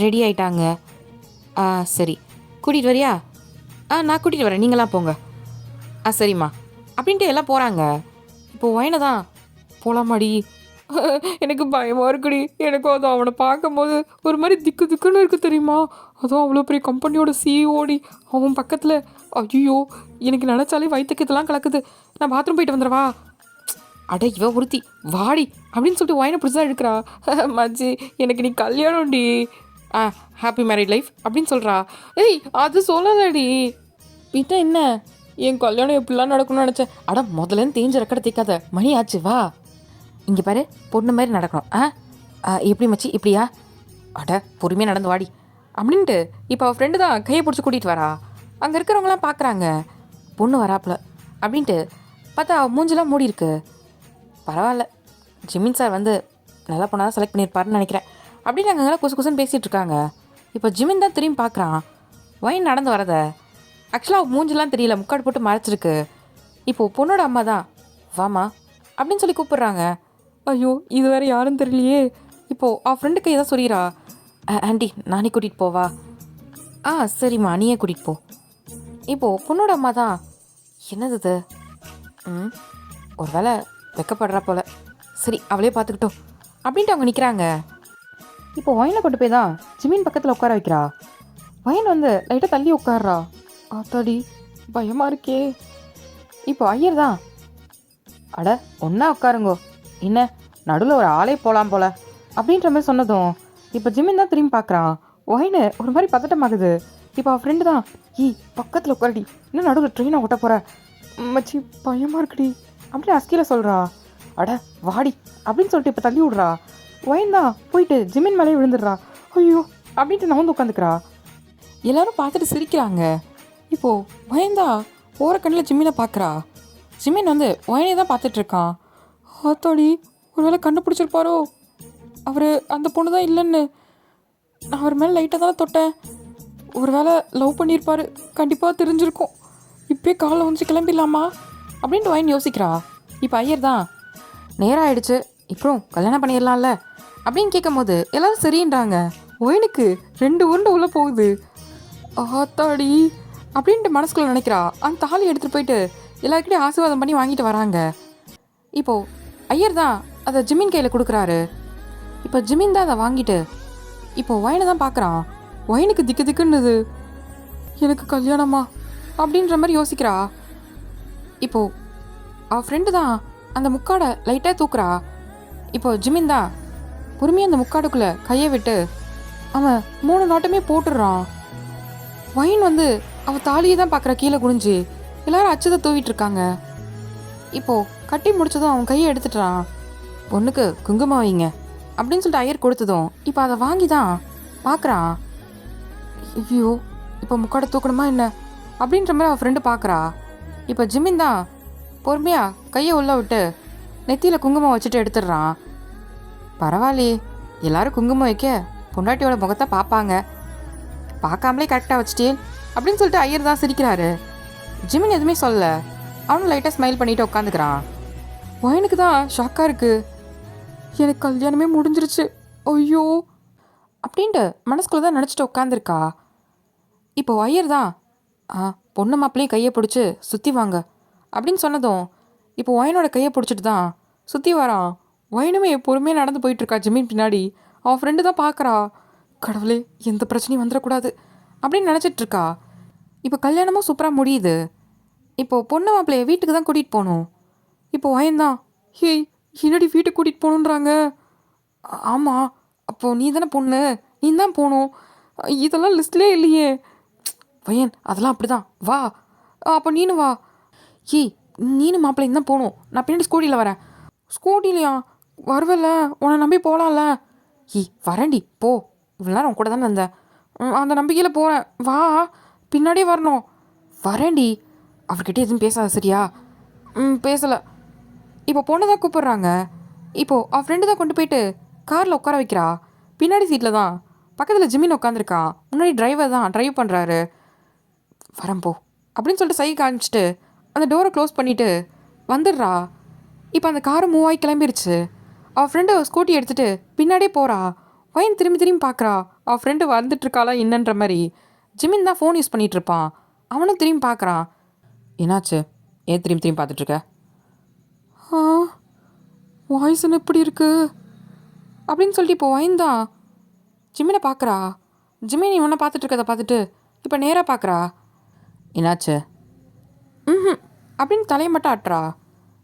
ரெடி ஆகிட்டாங்க. சரி கூட்டிகிட்டு வரியா? நான் கூட்டிகிட்டு வரேன், நீங்களாம் போங்க. சரிம்மா அப்படின்ட்டு எல்லாம் போகிறாங்க. இப்போது ஒயனை தான், போகலாமாடி? எனக்கு பயமாக இருக்குடி, எனக்கும் அது அவனை பார்க்கும்போது ஒரு மாதிரி திக்கு திக்குன்னு இருக்குது தெரியுமா, அதுவும் அவ்வளோ பெரிய கம்பெனியோட சிஇஓடி அவன் பக்கத்தில். ஐயோ எனக்கு நினச்சாலே வயிற்றுக்கு இதெல்லாம் கலக்குது, நான் பாத்ரூம் போயிட்டு வந்துடுவா. அட இவ ஒருத்தி வாடி அப்படின்னு சொல்லிட்டு ஒயனை பிடிச்சா எடுக்கிறா. மச்சி எனக்கு நீ கல்யாணம்டி, ஹாப்பி மேரிட் லைஃப் அப்படின்னு சொல்கிறா. ஏய் அது சொல்லலடி, பின்ன என்ன, என் கல்யாணம் எப்படிலாம் நடக்கணும்னு நினச்சேன். அட முதலேருந்து தேஞ்ச ரெக்கடை தேக்காத, மணி ஆச்சு வா. இங்கே பாரு பொண்ணு மாதிரி நடக்கணும். எப்படி மச்சி இப்படியா? அட பொறுமையாக நடந்து வாடி அப்படின்ட்டு இப்போ அவள் ஃப்ரெண்டு தான் கையை பிடிச்சி கூட்டிகிட்டு வரா. அங்கே இருக்கிறவங்களாம் பார்க்குறாங்க, பொண்ணு வராப்புல அப்படின்ட்டு பார்த்தா அவள் மூஞ்செல்லாம் மூடி இருக்கு. பரவாயில்ல, ஜிமின் சார் வந்து நல்லா பொண்ணாக தான் செலக்ட் பண்ணியிருப்பாருன்னு நினைக்கிறேன் அப்படின்னு அங்கெல்லாம் குசு குசுன்னு பேசிகிட்டு இருக்காங்க. இப்போ ஜிமின் தான் திரும்பி பார்க்குறான் ஒயின் நடந்து வரத. ஆக்சுவலாக அவள் மூஞ்செல்லாம் தெரியல, முக்காடு போட்டு மறைச்சிருக்கு. இப்போது பொண்ணோட அம்மா தான் வாமா அப்படின்னு சொல்லி கூப்பிட்றாங்க. ஐயோ இது வேறு யாரும் தெரியலையே. இப்போது அவள் ஃப்ரெண்டுக்கு எதாவது சொல்லிடுறா. ஆண்டி நானே கூட்டிகிட்டு போவா? சரிம்மா நீயே கூட்டிகிட்டு போ. இப்போது பொண்ணோட அம்மா தான், என்னது இது, ஒரு வேளை வெக்கப்படுறா போல, சரி அவளே பார்த்துக்கிட்டோம் அப்படின்ட்டு அவங்க நிற்கிறாங்க. இப்போ ஒயனை கொண்டு போய் தான் ஜிமின் பக்கத்தில் உட்கார வைக்கிறா. ஒயன் வந்து லைட்டாக தள்ளி உட்கார்றா. ஆத்தாடி பயமாக இருக்கே. இப்போ ஐயர் தான், அட ஒன்றா உட்காருங்கோ, என்ன நடுவில் ஒரு ஆளே போகலாம் போல அப்படின்ற மாதிரி சொன்னதும் இப்போ ஜிமின் தான் திரும்பி பார்க்குறான். ஒயின்னு ஒரு மாதிரி பதட்டமாகுது. இப்போ அவள் ஃப்ரெண்டு தான், பக்கத்தில் உட்காரடி, இன்னும் நடுவில் ட்ரெயினை ஓட்ட போகிற மச்சி, பயமாக இருக்குடி அப்படின்னு அஸ்கியில் சொல்கிறா. அட வாடி அப்படின்னு சொல்லிட்டு இப்போ தள்ளி விட்றா. ஒயின் தான் போயிட்டு ஜிமின் மேலே விழுந்துடுறா. ஐயோ அப்படின்ட்டு நான் வந்து உட்காந்துக்கிறா. எல்லாரும் பார்த்துட்டு சிரிக்கிறாங்க. இப்போது ஒயன்தா போகிற கண்ணில் ஜிம்மினை பார்க்குறா. ஜிமின் வந்து ஒயனே தான் பார்த்துட்ருக்கான். ஆத்தாடி, ஒரு வேளை கண்டுபிடிச்சிருப்பாரோ, அவர் அந்த பொண்ணு தான் இல்லைன்னு. நான் அவர் மேலே லைட்டாக தானே தொட்டேன், ஒரு வேளை லவ் பண்ணியிருப்பார், கண்டிப்பாக தெரிஞ்சிருக்கும். இப்போயே காலை வந்து கிளம்பிடலாமா அப்படின்ட்டு ஒயன் யோசிக்கிறா. இப்போ ஐயர் தான், நேரம் ஆயிடுச்சு, இப்போ கல்யாணம் பண்ணிடலாம்ல அப்படின்னு கேட்கும் போது எல்லோரும் சரின்றாங்க. ஒயனுக்கு 2 உருண்டை உள்ளே போகுது. ஆத்தாடி அப்படின்ட்டு மனசுக்குள்ளே நினைக்கிறா. அந்த தாலி எடுத்துகிட்டு போயிட்டு எல்லாருக்கிட்டையும் ஆசீர்வாதம் பண்ணி வாங்கிட்டு வராங்க. இப்போது ஐயர் தான் அதை ஜிமின் கையில் கொடுக்குறாரு. இப்போ ஜிமின் தான் அதை வாங்கிட்டு இப்போது ஒயனை தான் பார்க்குறான். ஒயனுக்கு திக்கு திக்குன்னுது. எனக்கு கல்யாணமா அப்படின்ற மாதிரி யோசிக்கிறா. இப்போது அவள் ஃப்ரெண்டு தான் அந்த முக்காடை லைட்டாக தூக்குறா. இப்போது ஜிமின் தான் பொறுமையாக அந்த முக்காடுக்குள்ளே கையை விட்டு அவன் 3 நாட்டுமே போட்டுடுறான். ஒயின் வந்து அவள் தாலியை தான் பார்க்குற கீழே குனிஞ்சு. எல்லாரும் அச்சதை தூவிட்டு இருக்காங்க. இப்போது கட்டி முடிச்சதும் அவன் கையை எடுத்துட்டான். பொண்ணுக்கு குங்குமம் வைங்க அப்படின்னு சொல்லிட்டு ஐயர் கொடுத்ததும் இப்போ அதை வாங்கி தான் பார்க்குறான். ஐயோ, இப்போ முக்காடை தூக்கணுமா என்ன அப்படின்ற மாதிரி அவன் ஃப்ரெண்டு பார்க்குறா. இப்போ ஜிமின் தான் பொறுமையாக கையை உள்ளே விட்டு நெத்தியில் குங்குமம் வச்சுட்டு எடுத்துடுறான். பரவாயில்லையே, எல்லாரும் குங்குமம் வைக்க பொண்டாட்டியோட முகத்தை பார்ப்பாங்க, பார்க்காமலே கரெக்டாக வச்சுட்டே அப்படின்னு சொல்லிட்டு ஐயர் தான் சிரிக்கிறாரு. ஜிமின் எதுவுமே சொல்ல, அவனும் லைட்டாக ஸ்மைல் பண்ணிட்டு உட்காந்துக்கிறான். ஒயனுக்கு தான் ஷாக்காக இருக்குது. எனக்கு கல்யாணமே முடிஞ்சிருச்சு, ஐயோ அப்படின்ட்டு மனசுக்குள்ளே தான் நினச்சிட்டு உட்காந்துருக்கா. இப்போ ஐயர் தான், பொண்ணு மாப்பிளையும் கையை பிடிச்சி சுற்றி வாங்க அப்படின்னு சொன்னதும் இப்போ ஒயனோட கையை பிடிச்சிட்டு தான் சுற்றி வரான். ஒயனுமே பொறுமையாக நடந்து போயிட்டுருக்கா ஜிமின் பின்னாடி. அவன் ஃப்ரெண்டு தான் பார்க்குறா. கடவுளே, எந்த பிரச்சனையும் வந்துடக்கூடாது அப்படின்னு நினச்சிட்ருக்கா. இப்போ கல்யாணமும் சூப்பராக முடியுது. இப்போது பொண்ணு மாப்பிள்ளைய வீட்டுக்கு தான் கூட்டிகிட்டு போகணும். இப்போ ஒயன்தான், என்னடி வீட்டுக்கு கூட்டிகிட்டு போகணுன்றாங்க. ஆமாம், அப்போது நீ தானே பொண்ணு, நீ தான் போகணும், இதெல்லாம் லிஸ்ட்லேயே இல்லையே. வயன், அதெல்லாம் அப்படி தான், வா. அப்போ நீனு வா. நீனும் மாப்பிள்ளையும் தான் போகணும், நான் பின்னாடி ஸ்கூட்டியில் வரேன். ஸ்கூட்டிலையா வருவல்ல, உன்னை நம்பி போகலாம்ல. வரேன்டி போ, இவ்வளோ நேரம் உன் கூட தானே இருந்தேன், அந்த நம்பிக்கையில் போகிறேன், வா, பின்னாடியே வரணும். வரேன்டி. அவர்கிட்ட எதுவும் பேசாத சரியா? பேசலை. இப்போ பொண்ணு தான் கூப்பிட்றாங்க. இப்போது அவள் ஃப்ரெண்டு தான் கொண்டு போயிட்டு காரில் உட்கார வைக்கிறா. பின்னாடி சீட்டில் தான் பக்கத்தில் ஜிமின் உட்காந்துருக்கான். முன்னாடி டிரைவர் தான் ட்ரைவ் பண்ணுறாரு. வரேன் போ அப்படின்னு சொல்லிட்டு சைகை காமிச்சிட்டு அந்த டோரை க்ளோஸ் பண்ணிவிட்டு வந்துடுறா. இப்போ அந்த காரை மூவ் ஆகி கிளம்பிருச்சு. அவள் ஃப்ரெண்டு ஸ்கூட்டி எடுத்துகிட்டு பின்னாடியே போகிறா. ஒயன் திரும்பி திரும்பி பார்க்குறா, அவள் ஃப்ரெண்டு வந்துட்டுருக்காளா என்னன்ற மாதிரி. ஜிமின் தான் ஃபோன் யூஸ் பண்ணிகிட்ருப்பான். அவனும் திரும்பி பார்க்குறான். என்னாச்சு, ஏன் திரும்பி திரும்பி பார்த்துட்ருக்க? வாய்ஸ் என்ன எப்படி இருக்கு அப்படின்னு சொல்லிட்டு இப்போ ஒயன் தான் ஜிமினை பார்க்குறா. ஜிமின் இவனை பார்த்துட்ருக்கதை பார்த்துட்டு இப்போ நேராக பார்க்குறா. என்னாச்சு? அப்படின்னு தலையை மட்டும் ஆட்டுறா.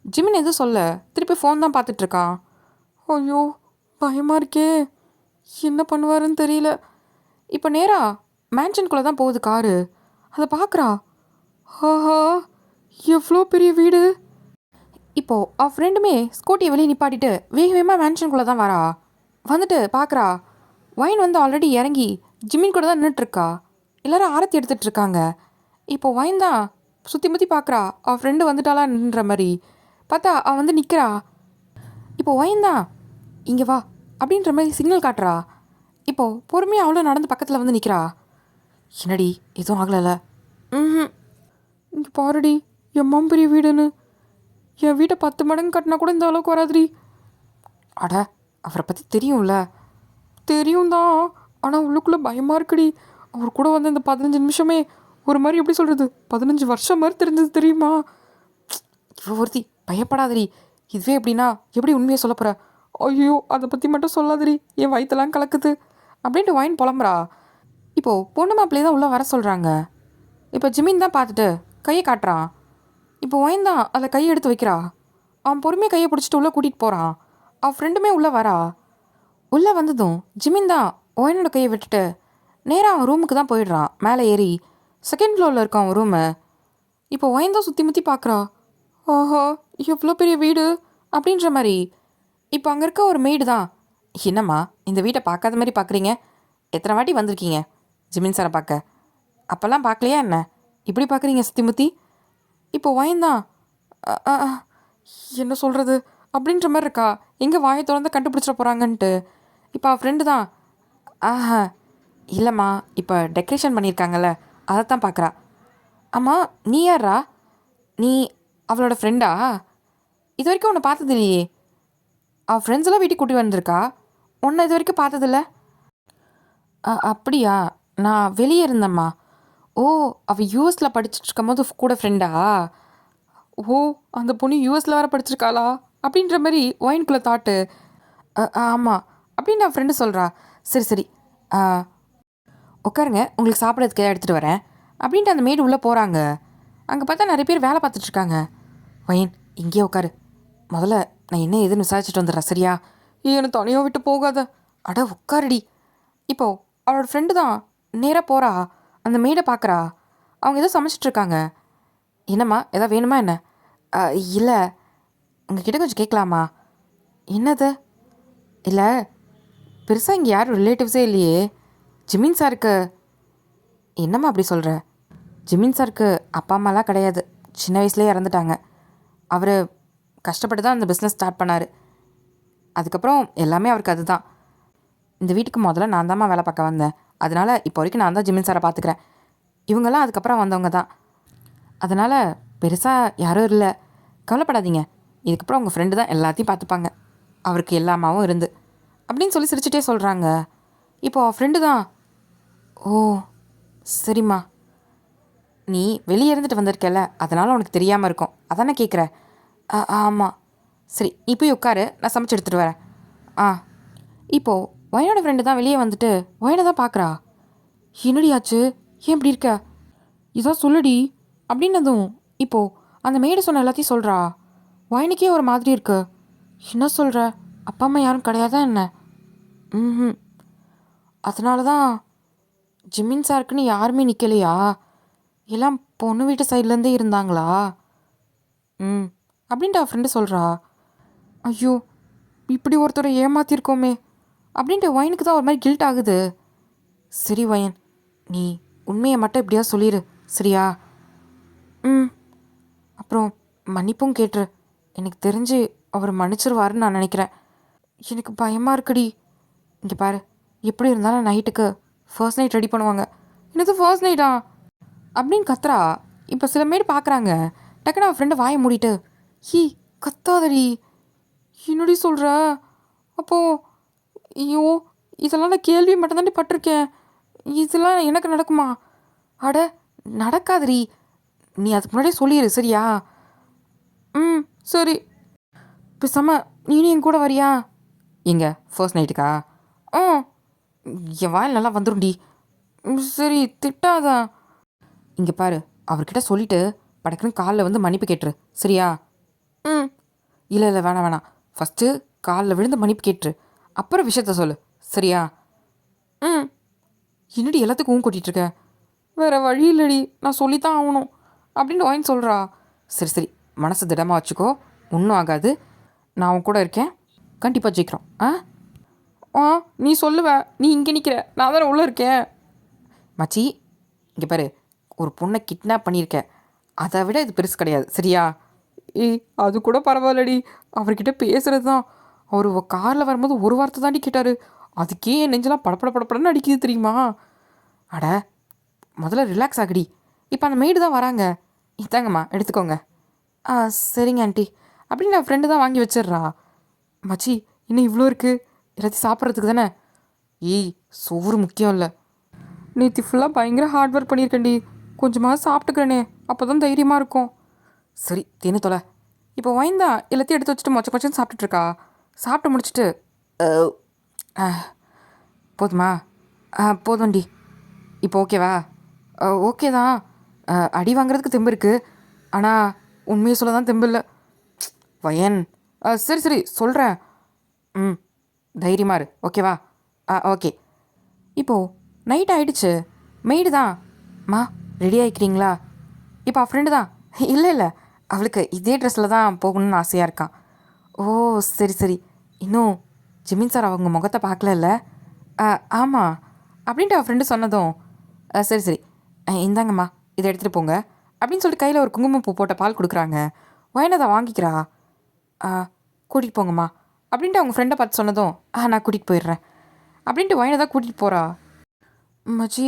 ஜிமின் எதுவும் சொல்ல, திருப்பி ஃபோன் தான் பார்த்துட்ருக்கான். ஐயோ, பயமாக இருக்கே, என்ன பண்ணுவாருன்னு தெரியல. இப்போ நேராக மேன்ஷனுக்குள்ளே தான் போகுது காரு. அதை பார்க்குறா. ஆஹா, எவ்வளோ பெரிய வீடு. இப்போது அவள் ஃப்ரெண்டுமே ஸ்கூட்டியை வெளியே நிப்பாட்டிட்டு வேக வேகமாக மேன்ஷனுக்குள்ளே தான் வரா. வந்துட்டு பார்க்குறா, ஒயின் வந்து ஆல்ரெடி இறங்கி ஜிமின் கூட தான் நின்றுட்டுருக்கா. எல்லோரும் ஆரத்தி எடுத்துகிட்ருக்காங்க. இப்போது ஒயின் தான் சுற்றி முற்றி பார்க்குறா, அவள் ஃப்ரெண்டு வந்துட்டாளான்ற மாதிரி. பார்த்தா அவள் வந்து நிற்கிறா. இப்போ ஒயின் தான் இங்கே வா அப்படின்ற மாதிரி சிக்னல் காட்டுறா. இப்போது பொறுமையாக அவ்வளோ நடந்து பக்கத்தில் வந்து நிற்கிறா. என்னடி, எதுவும் ஆகலைல்ல? இங்கே பாருடி, எம்மா பெரிய வீடுன்னு. என் வீட்டை 10 மடங்கு கட்டினா கூட இந்த அளவுக்கு வராதுடி. அட, அவரை பற்றி தெரியும்ல? தெரியும் தான், ஆனால் உள்ளுக்குள்ளே பயமாக இருக்குடி. அவர் கூட வந்து இந்த 15 நிமிஷமே ஒரு மாதிரி எப்படி சொல்கிறது, 15 வருஷம் மாதிரி தெரிஞ்சது தெரியுமா? இவ ஒருத்தி பயப்படாதடி. இதுவே எப்படின்னா எப்படி உண்மையை சொல்ல போகிற? ஐயோ, அதை பற்றி மட்டும் சொல்லாதடி, என் வயிற்றெல்லாம் கலக்குது அப்படின்ட்டு ஒயின் புலம்புறா. இப்போது பொண்ணு மாப்பிள்ளையே தான் உள்ளே வர சொல்கிறாங்க. இப்போ ஜிமின் தான் பார்த்துட்டு கையை காட்டுறான். இப்போ ஒயின் தான் அதை கையை எடுத்து வைக்கிறா. அவன் பொறுமையாக கையை பிடிச்சிட்டு உள்ளே கூட்டிகிட்டு போகிறான். அவன் ஃப்ரெண்டுமே உள்ளே வரா. உள்ளே வந்ததும் ஜிமின் தான் ஒயனோட கையை விட்டுட்டு நேராக அவன் ரூமுக்கு தான் போயிடுறான். மேலே ஏறி செகண்ட் ஃப்ளோரில் இருக்கான் அவன் ரூமு. இப்போ ஒயன் தான் சுற்றி முற்றி பார்க்குறா. ஓஹோ, எவ்வளோ பெரிய வீடு அப்படின்ற மாதிரி. இப்போ அங்கே இருக்க ஒரு மெய்டு தான், என்னம்மா இந்த வீட்டை பார்க்காத மாதிரி பார்க்குறீங்க? எத்தனை வாட்டி வந்திருக்கீங்க ஜிமின் சாரை பார்க்க? அப்போல்லாம் பார்க்கலையா என்ன? இப்படி பார்க்குறீங்க சுற்றி முற்றி? இப்போ ஒயன் தான் என்ன சொல்கிறது அப்படின்ற மாதிரி இருக்கா. எங்கே வாயை திறந்து கண்டுபிடிச்சிட போகிறாங்கன்ட்டு. இப்போ அவள் ஃப்ரெண்டு தான், ஆஹா இல்லைம்மா இப்போ டெக்கரேஷன் பண்ணியிருக்காங்கல்ல அதைத்தான் பார்க்குறா. ஆமாம், நீ யாரா? நீ அவளோட ஃப்ரெண்டா? இது வரைக்கும் உன்னை பார்த்தது இல்லையே. அவள் ஃப்ரெண்ட்ஸ் எல்லாம் வீட்டுக்கு கூட்டி வந்திருக்கா, உன்னை இது வரைக்கும் பார்த்ததில்ல. அப்படியா? நான் வெளியே இருந்தேம்மா. ஓ, அவள் யூஎஸில் படிச்சுட்டு இருக்கும்போது கூட ஃப்ரெண்டா? ஓ, அந்த பொண்ணு யூஎஸில் வேறு படிச்சிருக்காளா அப்படின்ற மாதிரி ஒயின்குள்ளே தாட்டு. ஆமாம் அப்படின்னு நான் ஃப்ரெண்டு சொல்கிறா. சரி சரி உட்காருங்க, உங்களுக்கு சாப்பிட்றதுக்கு எடுத்துகிட்டு வரேன் அப்படின்ட்டு அந்த மேடு உள்ளே போகிறாங்க. அங்கே பார்த்தா நிறைய பேர் வேலை பார்த்துட்ருக்காங்க. ஒயின் இங்கேயே உட்காரு, முதல்ல நான் என்ன ஏதுன்னு விசாரிச்சுட்டு வந்துடுறேன் சரியா? என்னை தனியாக விட்டு போகாத. அட உட்காருடி. இப்போது அவளோட ஃப்ரெண்டு தான் நேராக போகிறா, அந்த மேடை பார்க்குறா. அவங்க ஏதோ சமைச்சிட்ருக்காங்க. என்னம்மா எதாவது வேணுமா என்ன? இல்லை, உங்ககிட்ட கொஞ்சம் கேட்கலாமா? என்னது? இல்லை, பெருசாக இங்கே யாரும் ரிலேட்டிவ்ஸே இல்லையே. ஜிமின் சாருக்கு. என்னம்மா அப்படி சொல்கிற? ஜிமின் சாருக்கு அப்பா அம்மாலாம் கிடையாது, சின்ன வயசுலேயே இறந்துட்டாங்க. அவர் கஷ்டப்பட்டு தான் அந்த பிஸ்னஸ் ஸ்டார்ட் பண்ணார். அதுக்கப்புறம் எல்லாமே அவருக்கு அதுதான். இந்த வீட்டுக்கு முதல்ல நான் தான்மா வேலை பார்க்க வந்தேன், அதனால் இப்போ வரைக்கும் நான் தான் ஜிமின் சாரை பார்த்துக்கிறேன். இவங்கெல்லாம் அதுக்கப்புறம் வந்தவங்க தான், அதனால் பெருசாக யாரும் இல்லை. கவலைப்படாதீங்க, இதுக்கப்புறம் உங்கள் ஃப்ரெண்டு தான் எல்லாத்தையும் பார்த்துப்பாங்க, அவருக்கு எல்லாமாவும் இருந்து அப்படின்னு சொல்லி சிரிச்சிட்டே சொல்கிறாங்க. இப்போது ஃப்ரெண்டு தான், ஓ சரிம்மா, நீ வெளியே இருந்துட்டு வந்திருக்கல அதனால் உனக்கு தெரியாமல் இருக்கும், அதானே கேட்குற? ஆமாம். சரி நீ போய் உட்காரு, நான் சமைச்சு எடுத்துகிட்டு வரேன். இப்போது ஒயனோட ஃப்ரெண்டு தான் வெளியே வந்துட்டு ஒயனை தான் பார்க்குறா. என்னடி ஆச்சு, ஏன் இப்படி இருக்க? இதான் சொல்லுடி அப்படின்னதும் இப்போது அந்த மேடை சொன்ன எல்லாத்தையும் சொல்கிறா. ஒயனுக்கே ஒரு மாதிரி இருக்கு. என்ன சொல்கிற, அப்பா அம்மா யாரும் கிடையாதா என்ன? ம், அதனால தான் ஜிமின் சாருக்குன்னு யாருமே நிற்கலையா? எல்லாம் பொண்ணு வீட்டு சைட்லேருந்தே இருந்தாங்களா? அப்படின்ட்டு அவள் ஃப்ரெண்டு சொல்கிறா. ஐயோ, இப்படி ஒருத்தரை ஏமாத்திருக்கோமே அப்படின்ட்டு ஒயனுக்கு தான் ஒரு மாதிரி கில்ட் ஆகுது. சரி ஒயன், நீ உண்மையை மட்டும் எப்படியா சொல்லிடு சரியா? அப்புறம் மன்னிப்பும் கேட்டுரு, எனக்கு தெரிஞ்சு அவர் மன்னிச்சிருவாருன்னு நான் நினைக்கிறேன். எனக்கு பயமாக இருக்குடி. இங்கே பாரு, எப்படி இருந்தாலும் நைட்டுக்கு ஃபர்ஸ்ட் நைட் ரெடி பண்ணுவாங்க. எனக்கு ஃபர்ஸ்ட் நைட்டா அப்படின்னு கத்துறா. இப்போ சில மேடு பார்க்குறாங்க. டக்குன்னு அவன் ஃப்ரெண்டை வாயை மூடிட்டு, ஹீ கத்தாதடி, என்னடி சொல்கிற? அப்போது ஐயோ, இதெல்லாம் நான் கேள்வி மட்டும்தாண்டி பட்டிருக்கேன், இதெல்லாம் எனக்கு நடக்குமா? அட நடக்காதடி, நீ அதுக்கு முன்னாடியே சொல்லிடு சரியா? சரி, பேசாமல் நீனும் என் கூட வரியா? எங்கே ஃபர்ஸ்ட் நைட்டுக்கா? என் வாயில் நல்லா வந்துடும்டி. சரி திட்டாதா. இங்கே பாரு, அவர்கிட்ட சொல்லிவிட்டு படக்குன்னு காலில் வந்து மன்னிப்பு கேட்டுரு சரியா? இல்லை இல்லை வேணாம் வேணாம், ஃபஸ்ட்டு காலில் விழுந்து மன்னிப்பு கேட்டுரு, அப்புறம் விஷயத்த சொல்லு சரியா? என்னடி எல்லாத்துக்கும் கொட்டிகிட்ருக்க? வேறு வழி இல்லடி, நான் சொல்லித்தான் ஆகணும் அப்படின்னு ஒயின் சொல்கிறா. சரி சரி, மனசு திடமாக வச்சுக்கோ, ஒன்றும் ஆகாது, நான் உன் கூட இருக்கேன், கண்டிப்பாக ஜெயிக்கிறோம். நீ சொல்லுவ, நீ இங்கே நிற்கிற, நான் தானே உள்ளே இருக்கேன். மச்சி இங்கே பாரு, ஒரு பொண்ணை கிட்னாப் பண்ணியிருக்கேன், அதை விட இது பெருசு கிடையாது சரியா? அது கூட பரவாயில்லடி, அவர்கிட்ட பேசுகிறது தான். அவர் காரில் வரும்போது ஒரு வார்த்தை தாண்டி கேட்டார், அதுக்கே என் நெஞ்செல்லாம் படப்பட படப்படன்னு அடிக்குது தெரியுமா? அட முதல்ல ரிலாக்ஸ் ஆகுடி. இப்போ அந்த மெய்டு தான் வராங்க, இதாங்கம்மா எடுத்துக்கோங்க. சரிங்க ஆண்டி அப்படின்னு நான் ஃப்ரெண்டு தான் வாங்கி வச்சிடுறா. மச்சி இன்னும் இவ்வளோ இருக்குது, எல்லாத்தையும் சாப்பிட்றதுக்கு தானே? சோறு முக்கியம் இல்லை, நேற்று ஃபுல்லாக பயங்கர ஹார்ட் ஒர்க் பண்ணியிருக்கேன்டி, கொஞ்சமாக சாப்பிட்டுக்கிறேனே, அப்போ தான் தைரியமாக இருக்கும். சரி தின்னு தொலை. இப்போ ஒயின் தான் எல்லாத்தையும் எடுத்து வச்சுட்டு மொச்ச மொச்சன்னு சாப்பிட்டுட்ருக்கா. சாப்பிட்டு முடிச்சுட்டு, போதுமா? போதும்டி. இப்போ ஓகேவா? ஓகே தான், அடி வாங்குறதுக்கு தெம்பு இருக்குது, ஆனால் உண்மையை சொல்ல தான் தெம்பு இல்லை. வயன். சரி சரி சொல்கிறேன். ம், தைரியமா இரு, ஓகேவா? ஓகே. இப்போது நைட் ஆயிடுச்சு. மெய்டு தான். மா, ரெடி ஆகிக்கிறீங்களா? இப்போ அவள் ஃப்ரெண்டு தான். இல்லை இல்லை, அவளுக்கு இதே ட்ரெஸ்ஸில் தான் போகணும்னு ஆசையாக இருக்கான். ஓ, சரி சரி. இன்னும் ஜிமின் சார் அவங்க முகத்தை பார்க்கலல்ல? ஆமாம். அப்படின்ட்டு அவள் ஃப்ரெண்டு சொன்னதும், சரி சரி, இந்தாங்கம்மா, இதை எடுத்துகிட்டு போங்க அப்படின்னு சொல்லிட்டு கையில் ஒரு குங்குமப்பூ போட்ட பால் கொடுக்குறாங்க. வயன் அதை வாங்கிக்கிறா. கூட்டிகிட்டு போங்கம்மா அப்படின்ட்டு அவங்க ஃப்ரெண்டை பார்த்து சொன்னதும், நான் கூட்டிகிட்டு போயிடுறேன் அப்படின்ட்டு வயனை தான் கூட்டிகிட்டு போகிறா. மச்சி,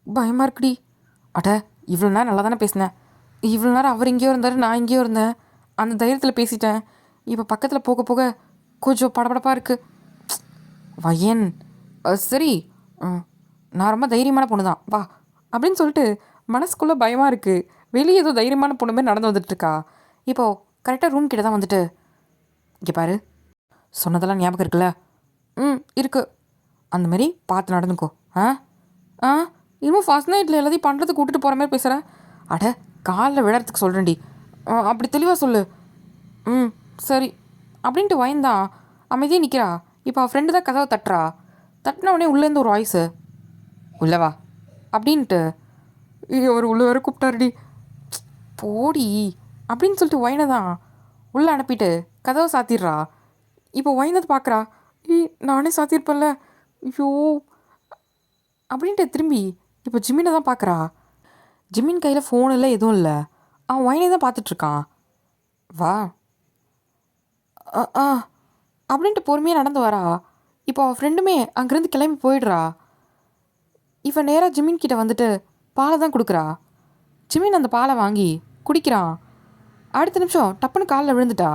பயமாக இருக்குடி. அட, இவ்வளோ நேரம் நல்லா தானே பேசினேன். இவ்வளோ நேரம் அவர் இங்கேயோ இருந்தார், நான் இங்கேயோ இருந்தேன். அந்த தைரியத்தில் பேசிட்டேன். இப்போ பக்கத்தில் போக போக கொஞ்சம் படபடப்பாக இருக்குது. வயன். சரி, நான் ரொம்ப தைரியமான பொண்ணு தான், வா அப்படின்னு சொல்லிட்டு மனசுக்குள்ளே பயமாக இருக்குது. வெளியே ஏதோ தைரியமான பொண்ணு மாதிரி நடந்து வந்துட்டுருக்கா. இப்போது கரெக்டாக ரூம் கிட்ட தான் வந்துட்டு, இங்கே பாரு, சொன்னதெல்லாம் ஞாபகம் இருக்குல்ல? இருக்கு. அந்த மாதிரி பார்த்து நடந்துக்கோ. ஆ இன்னும் ஃபர்ஸ்ட் நைட்டில் எல்லாத்தையும் பண்ணுறதுக்கு கூட்டிட்டு போகிற மாதிரி பேசுகிறேன். அட, காலில் விழறதுக்கு சொல்கிறேன்டி. அப்படி தெளிவாக சொல்லு. சரி அப்படின்ட்டு வயந்தான் அமைதியாக நிற்கிறா. இப்போ அவள் ஃப்ரெண்டு தான் கதவை தட்டுறா. தட்டின உடனே உள்ளேருந்து ஒரு வாய்ஸு, உள்ளவா அப்படின்ட்டு. அவர் உள்ள வேறு கூப்பிட்டாருடி. போடி அப்படின்னு சொல்லிட்டு வயனை தான் உள்ளே அனுப்பிட்டு கதவை சாத்திடுறா. இப்போ வயனது பார்க்குறா. நானே சாத்தியிருப்பேன்ல, ஐயோ அப்படின்ட்டு திரும்பி இப்போ ஜிம்மினை தான் பார்க்குறா. ஜிம்மின் கையில் ஃபோன் இல்லை, எதுவும் இல்லை. அவன் வயனை தான் பார்த்துட்ருக்கான். வா அப்படின்ட்டு பொறுமையாக நடந்து வரா. இப்போ அவள் ஃப்ரெண்டுமே அங்கேருந்து கிளம்பி போயிடுறா. இவன் நேராக ஜிம்மின் கிட்ட வந்துட்டு பாலை தான் கொடுக்குறா. ஜிம்மின் அந்த பாலை வாங்கி குடிக்கிறான். அடுத்த நிமிஷம் டப்புன்னு காலில் விழுந்துட்டா.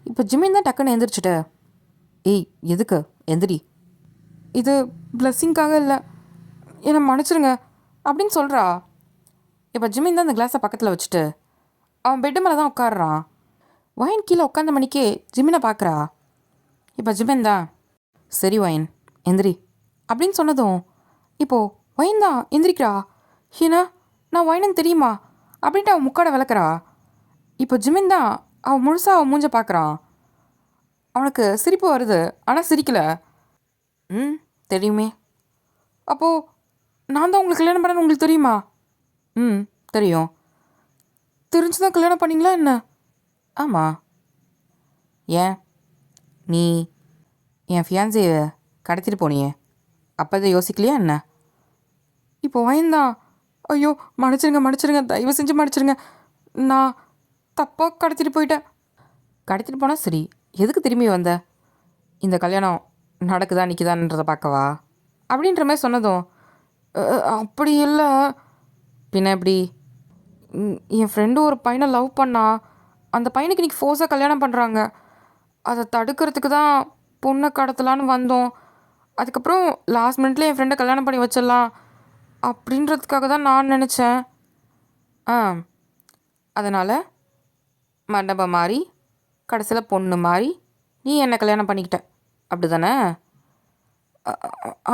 இப்போ ஜிம்மின் தான் டக்குன்னு எந்திரிச்சிட்டு, ஏய் எதுக்கு எந்திரி, இது பிளஸ்ஸிங்காக இல்லை, என்னை மன்னிச்சிருங்க அப்படின்னு சொல்கிறா. இப்போ ஜிம்மின் தான் அந்த கிளாஸை பக்கத்தில் வச்சுட்டு அவன் பெட்டு மேலே தான் உட்காடுறான். வயன் கீழே உட்காந்த மணிக்கே ஜிம்மினை பார்க்குறா. இப்போ ஜிம்மின் தான், சரி வயன் எந்திரி அப்படின்னு சொன்னதும் இப்போது வயன் தான் எந்திரிக்கிறா. ஏன்னா நான் வயனன் தெரியுமா அப்படின்ட்டு அவன் முக்காடை விளக்குறா. இப்போ ஜிம்மின் தான் அவன் முழுசாக அவன் மூஞ்ச பார்க்குறான். அவனுக்கு சிரிப்பு வருது, ஆனால் சிரிக்கலை. தெரியுமே. அப்போது நான் தான் உங்களுக்கு கல்யாணம் பண்ணேன்னு உங்களுக்கு தெரியுமா? தெரியும். தெரிஞ்சு தான் கல்யாணம் பண்ணிங்களா என்ன? ஆமாம். ஏன், நீ என் ஃபியான்சியை கடத்திட்டு போனியே, அப்போ இதை யோசிக்கலையா என்ன? இப்போ வயந்தான், ஐயோ மன்னிச்சிருங்க மன்னிச்சிருங்க, தயவு செஞ்சு மன்னிச்சிருங்க, நான் தப்பாக கடத்திட்டு போயிட்டேன். கடத்திட்டு போனால் சரி, எதுக்கு திரும்பி வந்த? இந்த கல்யாணம் நடக்குதா நிற்குதான்றதை பார்க்கவா அப்படின்ற மாதிரி சொன்னதும், அப்படி இல்லை. பின்ன எப்படி? என் ஃப்ரெண்டு ஒரு பையனை லவ் பண்ணா. அந்த பையனுக்கு இன்றைக்கி ஃபோர்ஸாக கல்யாணம் பண்ணுறாங்க. அதை தடுக்கிறதுக்கு தான் பொண்ணை கடத்தலான்னு வந்தோம். அதுக்கப்புறம் லாஸ்ட் மினிட்ல என் ஃப்ரெண்டை கல்யாணம் பண்ணி வச்சிடலாம் அப்படின்றதுக்காக தான் நான் நினச்சேன். அதனால் மண்டபம் மாறி கடைசியில் பொண்ணு மாறி நீ என்னை கல்யாணம் பண்ணிக்கிட்ட, அப்படி தானே?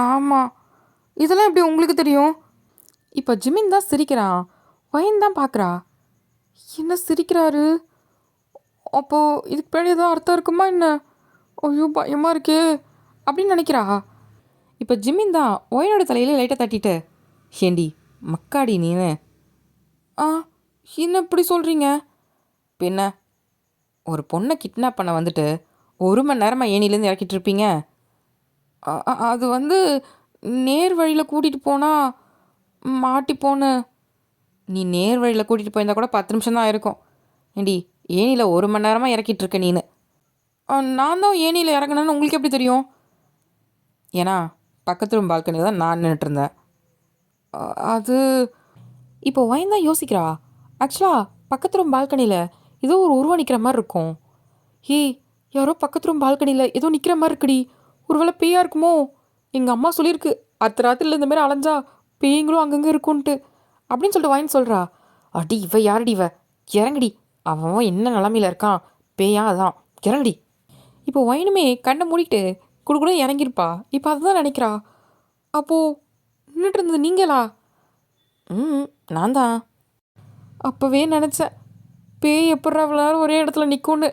ஆமாம். இதெல்லாம் எப்படி உங்களுக்கு தெரியும்? இப்போ ஜிம்மின் தான் சிரிக்கிறான். வயன் தான் பார்க்குறா. என்ன சிரிக்கிறாரு? அப்போது இதுக்கு பின்னாடி ஏதோ அர்த்தம் இருக்குமா என்ன? ஐயோ பயமாக இருக்கே அப்படின்னு நினைக்கிறா. இப்போ ஜிம்மின் தான் ஒயனோட தலையில லைட்டை தட்டிட்டு, ஏண்டி மக்காடி நீனு? என்ன இப்படி சொல்கிறீங்க? பின்ன ஒரு பொண்ணை கிட்னாப் பண்ண வந்துட்டு 1 மணி நேரமாக ஏனிலேருந்து இறக்கிட்டு இருப்பீங்க. அது வந்து நேர் வழியில் கூட்டிகிட்டு போனால் மாட்டிப்போன்னு. நீ நேர் வழியில் கூட்டிகிட்டு போயிருந்தா கூட 10 நிமிஷம் தான் இருக்கும். ஏண்டி ஏனியில் 1 மணி நேரமாக இறக்கிட்டு இருக்க நீனு. நான் தான் ஏனியில் இறங்கினேன்னு உங்களுக்கு எப்படி தெரியும்? ஏன்னா பக்கத்து ரூம் பால்கனியில் தான் நான் நின்றுட்டுருந்தேன். அது இப்போ வயன் தான் யோசிக்கிறா. ஆக்சுவலாக பக்கத்து ரூம் பால்கனியில் ஏதோ ஒரு உருவம் நிற்கிற மாதிரி இருக்கும். யாரோ பக்கத்து ரூம் பால்கனியில் ஏதோ நிற்கிற மாதிரி இருக்குடி. ஒருவேளை பேயா இருக்குமோ? எங்கள் அம்மா சொல்லியிருக்கு, அடுத்த ராத்திரியில் இந்த மாதிரி அலைஞ்சா பேய்களும் அங்கங்கே இருக்கும்ன்ட்டு அப்படின்னு சொல்லிட்டு வயன் சொல்கிறா. அடி இவ யாரடி இவ, இறங்கடி, அவன் என்ன நிலமையில இருக்கான், பேயா அதான், இறங்கடி. இப்போ வயனுமே கண்ணை மூடிட்டு கூட இறங்கியிருப்பா. இப்போ அதுதான் நினைக்கிறா. அப்போது நின்றுட்டு இருந்தது நீங்களா? நான் தான். அப்போவே நினச்சேன் பேய் எப்படி அவ்வளோ நேரம் ஒரே இடத்துல நிற்கும்னு.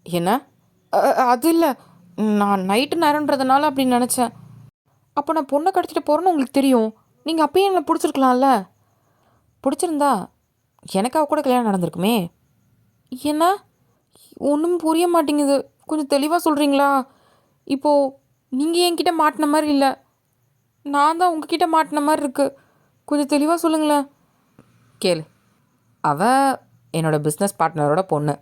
என்ன? அது இல்லை, நான் நைட்டு நேரன்றதுனால அப்படி நினச்சேன். அப்போ நான் பொண்ணை கடத்திட்டு போகிறேன்னு உங்களுக்கு தெரியும். நீங்கள் அப்பயே என்னை பிடிச்சிருக்கலாம்ல. பிடிச்சிருந்தா எனக்கு அவ கூட கல்யாணம் நடந்திருக்குமே. என்ன? ஒன்றும் புரிய மாட்டேங்குது. கொஞ்சம் தெளிவாக சொல்கிறீங்களா? இப்போது நீங்கள் என்கிட்ட மாட்டின மாதிரி இல்லை, நான் தான் உங்ககிட்ட மாட்டின மாதிரி இருக்கு. கொஞ்சம் தெளிவாக சொல்லுங்களேன். கேளு. அவ என்னோட பிஸ்னஸ் பார்ட்னரோட பொண்ணு.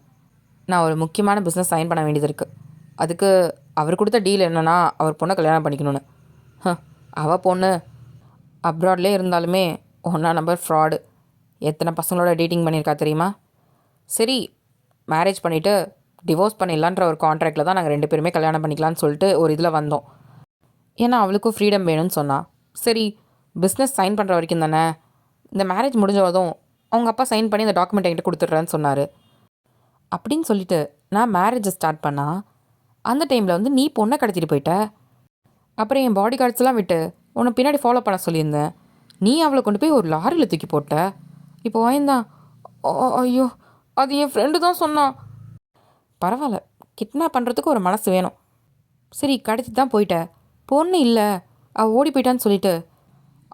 நான் ஒரு முக்கியமான பிஸ்னஸ் சைன் பண்ண வேண்டியது இருக்குது. அதுக்கு அவர் கொடுத்த டீல் என்னென்னா அவர் பொண்ணை கல்யாணம் பண்ணிக்கணும்னு. அவள் பொண்ணு அப்ராட்லேயே இருந்தாலுமே ஒன்றா நம்பர் ஃப்ராடு. எத்தனை பசங்களோட டேட்டிங் பண்ணியிருக்கா தெரியுமா? சரி, மேரேஜ் பண்ணிவிட்டு டிவோர்ஸ் பண்ணிடலான்ற ஒரு கான்ட்ராக்டில் தான் நாங்கள் 2 பேருமே கல்யாணம் பண்ணிக்கலான்னு சொல்லிட்டு ஒரு இதில் வந்தோம். ஏன்னா அவளுக்கும் ஃப்ரீடம் வேணும்னு சொன்னான். சரி, பிஸ்னஸ் சைன் பண்ணுற வரைக்கும் தானே, இந்த மேரேஜ் முடிஞ்சதும் அவங்க அப்பா சைன் பண்ணி அந்த டாக்குமெண்ட் என்கிட்ட கொடுத்துட்றேன்னு சொன்னார். அப்படின்னு சொல்லிட்டு நான் மேரேஜை ஸ்டார்ட் பண்ணால் அந்த டைமில் வந்து நீ பொண்ணை கடத்திட்டு போயிட்ட. அப்புறம் என் பாடி கார்ட்ஸ்லாம் விட்டு உன்னை பின்னாடி ஃபாலோ பண்ண சொல்லியிருந்தேன். நீ அவளை கொண்டு போய் ஒரு லாரியில் தூக்கி போட்ட. இப்போ வாய்ந்தான். ஐயோ, அது என் ஃப்ரெண்டு தான் சொன்னான். பரவாயில்ல, கிட்னாப் பண்ணுறதுக்கு ஒரு மனசு வேணும். சரி, கடத்தி தான் போயிட்ட, பொண்ணு இல்லை அவள் ஓடி போயிட்டான்னு சொல்லிட்டு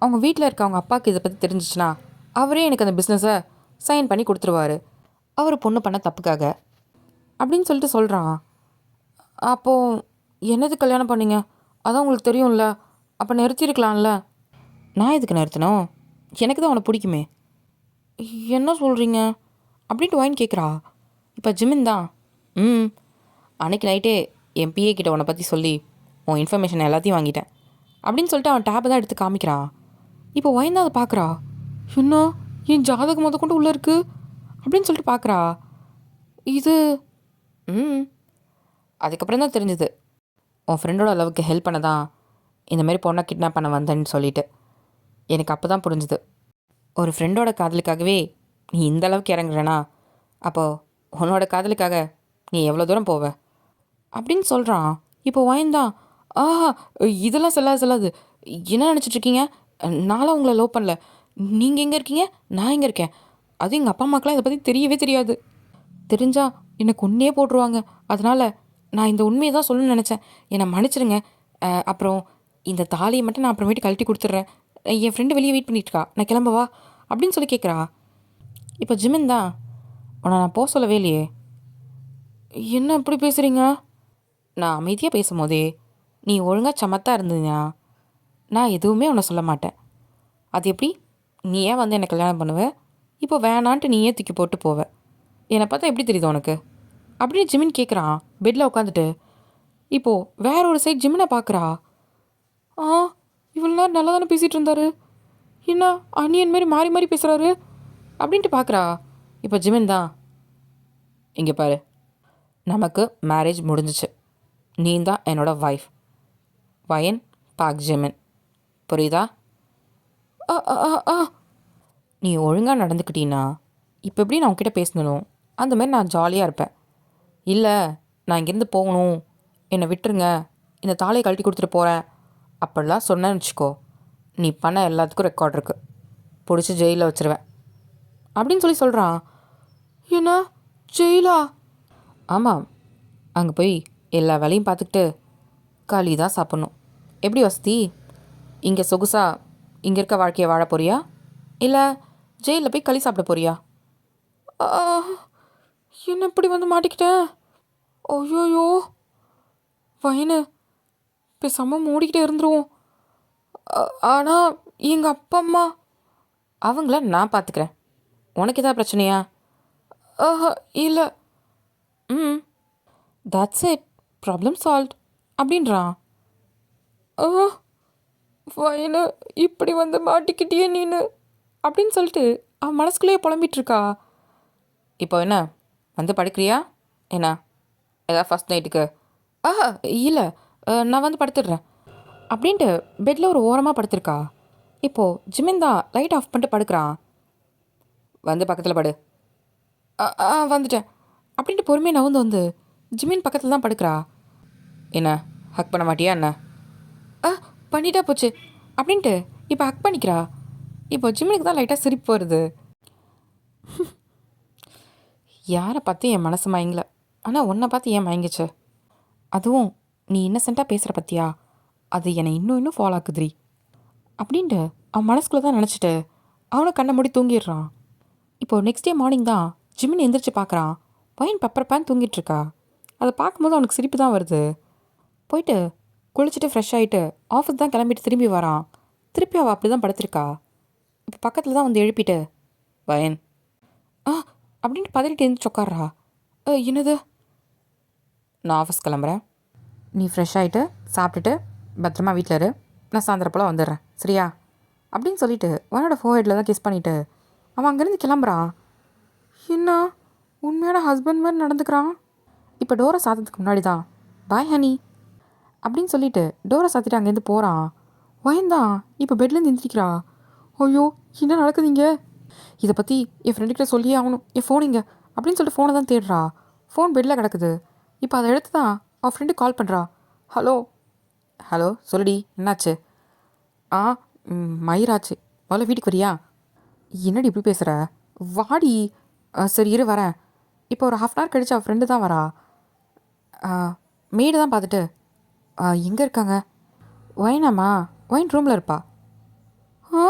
அவங்க வீட்டில் இருக்க அவங்க அப்பாவுக்கு இதை பற்றி தெரிஞ்சிச்சுன்னா அவரே எனக்கு அந்த பிஸ்னஸை சைன் பண்ணி கொடுத்துருவாரு, அவர் பொண்ணு பண்ண தப்புக்காக அப்படின்னு சொல்லிட்டு சொல்கிறான். அப்போது என்னது கல்யாணம் பண்ணீங்க? அதான் உங்களுக்கு தெரியும்ல, அப்போ நிறுத்தியிருக்கலாம்ல. நான் எதுக்கு நிறுத்தணும்? எனக்கு தான் அவனை பிடிக்குமே. என்ன சொல்கிறீங்க அப்படின்ட்டு வாங்கி கேட்குறா. இப்போ ஜிமின் தான். அன்னைக்கு நைட்டே என் பிஏ கிட்ட உன்னை பற்றி சொல்லி உன் இன்ஃபர்மேஷன் எல்லாத்தையும் வாங்கிட்டேன் அப்படின்னு சொல்லிட்டு அவன் டேப்பை தான் எடுத்து காமிக்கிறான். இப்போ வாய்ந்தா அதை பார்க்குறா. என்ன, என் ஜாதகம் முத கொண்டு உள்ளே இருக்குது அப்படின்னு சொல்லிட்டு பார்க்குறா. இது அதுக்கப்புறம் தான் தெரிஞ்சுது உன் ஃப்ரெண்டோட அளவுக்கு ஹெல்ப் பண்ண தான் இந்தமாரி பொண்ணை கிட்னாப் பண்ண வந்தேன்னு சொல்லிட்டு. எனக்கு அப்போ தான் புரிஞ்சுது, ஒரு ஃப்ரெண்டோட காதலுக்காகவே நீ இந்த அளவுக்கு இறங்குறனா, அப்போது உன்னோட காதலுக்காக நீ எவ்வளோ தூரம் போவ அப்படின்னு சொல்கிறான். இப்போ வாய்ந்தான். ஆஹா, இதெல்லாம் செல்லாது. என்ன நினச்சிட்ருக்கீங்க? நான்லாம் உங்களை லவ் பண்ணல. நீங்கள் எங்கே இருக்கீங்க, நான் எங்கே இருக்கேன்? அதுவும் எங்கள் அப்பா அம்மாக்கெலாம் இதை பற்றி தெரியவே தெரியாது. தெரிஞ்சால் என்னை கொன்னே போட்டுருவாங்க. அதனால் நான் இந்த உண்மையை தான் சொல்லணும்னு நினச்சேன். என்னை மன்னிச்சிடுங்க. அப்புறம் இந்த தாலியை மட்டும் நான் அப்புறமேட்டு கழட்டி கொடுத்துட்றேன். என் ஃப்ரெண்டு வெளியே வெயிட் பண்ணிட்டுருக்கா, நான் கிளம்பவா அப்படின்னு சொல்லி கேட்குறா. இப்போ ஜிமின் தான், உன்னை நான் போக சொல்லவே இல்லையே. என்ன இப்படி பேசுகிறீங்க? நான் அமைதியாக பேசும்போதே நீ ஒழுங்காக சமத்தாக இருந்தீங்கன்னா நான் எதுவுமே உன்னை சொல்ல மாட்டேன். அது எப்படி? நீ ஏன் வந்து என்னை கல்யாணம் பண்ணுவ? இப்போ வேணான்ட்டு நீயே தூக்கி போட்டு போவ. என்னை பார்த்தா எப்படி தெரியுது உனக்கு அப்படின்னு ஜிமின் கேட்குறான் பெட்டில் உட்காந்துட்டு. இப்போது வேற ஒரு சைட் ஜிமினை பார்க்குறா. இவ்வளோ நேரம் நல்லா தானே பேசிகிட்டு இருந்தாரு, என்ன அனியன் மாரி மாறி மாறி பேசுகிறாரு அப்படின்ட்டு பார்க்குறா. இப்போ ஜிமின் தான், இங்கே பாரு, நமக்கு மேரேஜ் முடிஞ்சிச்சு. நீ தான் என்னோட வைஃப், வயன் பாக் ஜிமின், புரியுதா? நீ ஒழுங்காக நடந்துக்கிட்டீன்னா இப்போ எப்படி நான் உன்கிட்ட பேசணும் அந்த மாதிரி நான் ஜாலியாக இருப்பேன். இல்லை, நான் இங்கேருந்து போகணும், என்னை விட்டுருங்க, இந்த தாலியை கழட்டி கொடுத்துட்டு போகிறேன் அப்படிலாம் சொன்னேன்னு வச்சுக்கோ, நீ பண்ண எல்லாத்துக்கும் ரெக்கார்ட் இருக்குது, பிடிச்சி ஜெயிலில் வச்சுருவேன் அப்படின்னு சொல்லி சொல்கிறான். என்ன, ஜெயிலா? ஆமாம், அங்கே போய் எல்லா வேலையும் பார்த்துக்கிட்டு களி தான் சாப்பிட்ணும். எப்படி வசதி? இங்கே சொகுசா இங்கே இருக்க வாழ்க்கையை வாழ போறியா, இல்லை ஜெயிலில் போய் களி சாப்பிட போறியா? என்ன இப்படி வந்து மாட்டிக்கிட்டேன்? ஐயோயோ, வயனு பேசாமல் மூடிக்கிட்டே இருந்துருவோம். ஆனால் எங்கள் அப்பா அம்மா, அவங்கள நான் பார்த்துக்கிறேன். உனக்கு எதாவது பிரச்சனையா? இல்லை. தட்ஸ் இட், ப்ராப்ளம் சால்வ் அப்படின்றான். வயனு இப்படி வந்து மாட்டிக்கிட்டியே நீனு அப்படின்னு சொல்லிட்டு அவன் மனசுக்குள்ளேயே புலம்பிகிட்ருக்கா. இப்போ என்ன, வந்து படுக்கிறியா என்ன? ஏதாவது ஃபஸ்ட் நைட்டுக்கு? இல்லை, நான் வந்து படுத்துடுறேன் அப்படின்ட்டு பெட்டில் ஒரு ஓரமாக படுத்திருக்கா. இப்போது ஜிமின் தான் லைட் ஆஃப் பண்ணிட்டு படுக்கிறான். வந்து பக்கத்தில் படு. வந்துட்டேன் அப்படின்ட்டு பொறுமையாக நவுந்து வந்து ஜிமின் பக்கத்தில் தான் படுக்கிறா. என்ன, ஹக் பண்ண மாட்டியா என்ன? பண்ணிட்டா போச்சு அப்படின்ட்டு இப்போ ஹக் பண்ணிக்கிறா. இப்போ ஜிமினுக்கு தான் லைட்டாக சிரிப்பு வருது. யாரை பார்த்து என் மனசு மயங்கல, ஆனால் உன்னை பார்த்து ஏன் மயங்கிச்சு? அதுவும் நீ இன்னசென்ட்டாக பேசுகிற பத்தியா, அது என்னை இன்னும் இன்னும் ஃபாலோ ஆக்குதுரி அப்படின்ட்டு அவன் மனசுக்குள்ளே தான் நினச்சிட்டு அவனை கண்ணை மூடி தூங்கிடுறான். இப்போ நெக்ஸ்ட் டே மார்னிங் தான் ஜிமின் எந்திரிச்சு பார்க்குறான். பையன் பெப்பர் பேன் தூங்கிட்டு இருக்கா. அதை பார்க்கும்போது அவனுக்கு சிரிப்பு தான் வருது. போயிட்டு குளிச்சுட்டு ஃப்ரெஷ் ஆகிட்டு ஆஃபீஸ் தான் கிளம்பிட்டு திரும்பி வரான். திருப்பி அவள் அப்படி தான் படுத்திருக்கா. இப்போ பக்கத்தில் தான் வந்து எழுப்பிட்டு, வயன் அப்படின்ட்டு பதறிட்டு எழுந்திரிச்சு உட்கார்றா. என்னது? நான் ஆஃபீஸ் கிளம்புறேன், நீ ஃப்ரெஷ் ஆகிட்டு சாப்பிட்டுட்டு பத்திரமா வீட்டில் இரு, நான் சாயந்தரம் போல் வந்துடுறேன் சரியா அப்படின்னு சொல்லிட்டு வயனோட ஃபோர்ஹெட்டில் தான் கிஸ் பண்ணிவிட்டு அவன் அங்கேருந்து கிளம்புறான். என்ன உண்மையான ஹஸ்பண்ட் மாதிரி நடந்துக்கிறான். இப்போ டோரை சாத்ததுக்கு முன்னாடி தான் பாய் ஹனி அப்படின்னு சொல்லிட்டு டோரை சாத்திட்டு அங்கேருந்து போகிறான். வயந்தான் இப்போ பெட்லேருந்து எந்திரிக்கிறா. ஐயோ என்ன நடக்குதுங்க, இதை பற்றி என் ஃப்ரெண்டுக்கிட்ட சொல்லியே ஆகணும், என் ஃபோன் இங்கே அப்படின்னு சொல்லிட்டு ஃபோனை தான் தேடுறா. ஃபோன் பெட்டில் கிடக்குது. இப்போ அதை எடுத்து தான் அவன் ஃப்ரெண்டு கால் பண்ணுறா. ஹலோ ஹலோ சொல்லுடி, என்னாச்சு? ஆ மயிராச்சு, முதல்ல வீட்டுக்கு வரியா? என்னடி இப்படி பேசுகிற? வாடி. சரி இரு வரேன். இப்போ ஒரு 1/2 hour கழிச்சு அவள் ஃப்ரெண்டு தான் வரா. மேடு தான் பார்த்துட்டு எங்கே இருக்காங்க? ஒயினாம்மா ஒயின் ரூமில் இருப்பா. ஆ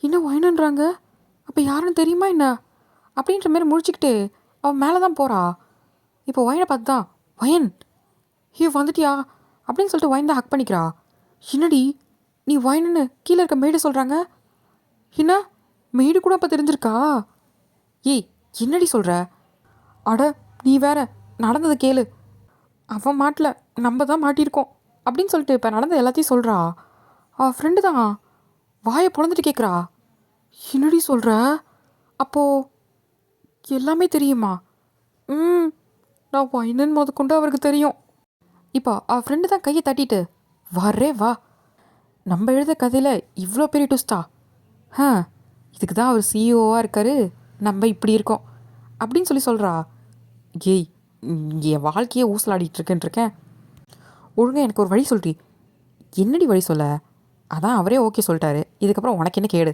இன்னும் ஒயினுன்றாங்க, அப்போ யாருன்னு தெரியுமா என்ன அப்படின்ற மாரி முழிச்சிக்கிட்டு அவன் மேலே தான் போகிறா. இப்போ ஒயினை பார்த்து தான் ஒயன் ஹியூ வந்துட்டியா அப்படின்னு சொல்லிட்டு ஒயின் தான் ஹக் பண்ணிக்கிறா. என்னடி நீ ஒயின்னு கீழே இருக்க மேடு சொல்கிறாங்க? என்ன மேடு கூட அப்போ தெரிஞ்சிருக்கா? ஏய் என்னடி சொல்கிற? அட நீ வேற, நடந்தது கேளு. அவன் மாட்டல, நம்ம தான் மாட்டியிருக்கோம் அப்படின்னு சொல்லிட்டு இப்போ நடந்த எல்லாத்தையும் சொல்கிறா. அவள் ஃப்ரெண்டு தான் வாயை பொழந்துட்டு கேட்குறா. என்னடி சொல்கிற? அப்போது எல்லாமே தெரியுமா? நான் வைனன் முதற்கொண்டு அவருக்கு தெரியும். இப்போ அவள் ஃப்ரெண்டு தான் கையை தட்டிட்டு வரே வா, நம்ம எழுத கதையில் இவ்வளோ பெரிய ட்விஸ்டா? இதுக்கு தான் அவர் சிஇஓவாக இருக்காரு, நம்ம இப்படி இருக்கோம் அப்படின்னு சொல்லி சொல்கிறா. ஏய் என் வாழ்க்கையே ஊசலாடிட்டு இருக்கேன், ஒழுங்காக எனக்கு ஒரு வழி சொல்றி. என்னடி வழி சொல்ல? அதான் அவரே ஓகே சொல்லிட்டாரு, இதுக்கப்புறம் உனக்கு என்ன கேடு?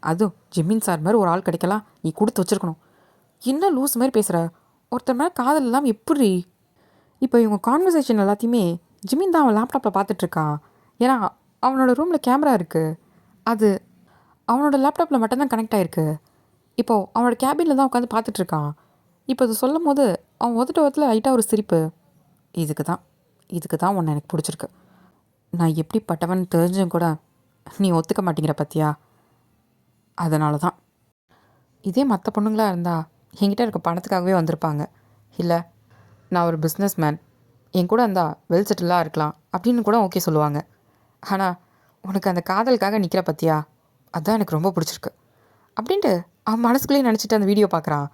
அதுவும் ஜிம்மின் சார் மாதிரி ஒரு ஆள் கிடைக்கலாம், நீ கொடுத்து வச்சுருக்கணும். என்ன லூஸ் மாதிரி பேசுகிற? ஒருத்தர் மேலே காதல் இல்லாமல் எப்படி? இப்போ இவங்க கான்வர்சேஷன் எல்லாத்தையுமே ஜிம்மின் தான் அவன் லேப்டாப்பில் பார்த்துட்ருக்கான். ஏன்னா அவனோட ரூமில் கேமரா இருக்குது, அது அவனோட லேப்டாப்பில் மட்டும்தான் கனெக்ட் ஆகிருக்கு. இப்போது அவனோட கேபினில் தான் உட்காந்து பார்த்துட்ருக்கான். இப்போ இது சொல்லும் போது அவன் ஒதுட்ட லைட்டாக ஒரு சிரிப்பு. இதுக்கு தான் உன்னை எனக்கு பிடிச்சிருக்கு. நான் எப்படிப்பட்டவன் தெரிஞ்சும் கூட நீ ஒத்துக்க மாட்டேங்கிற பத்தியா? அதனால தான். இதே மற்ற பொண்ணுங்களாக இருந்தால் என்கிட்ட இருக்க பணத்துக்காகவே வந்திருப்பாங்க. இல்லை நான் ஒரு பிஸ்னஸ் மேன், என் கூட இருந்தால் வெல் செட்டிலாக இருக்கலாம் அப்படின்னு கூட ஓகே சொல்லுவாங்க. ஆனால் உனக்கு அந்த காதலுக்காக நிற்கிற பத்தியா, அதுதான் எனக்கு ரொம்ப பிடிச்சிருக்கு அப்படின்ட்டு அவன் மனசுக்குள்ளேயே நினச்சிட்டு அந்த வீடியோ பார்க்குறான்.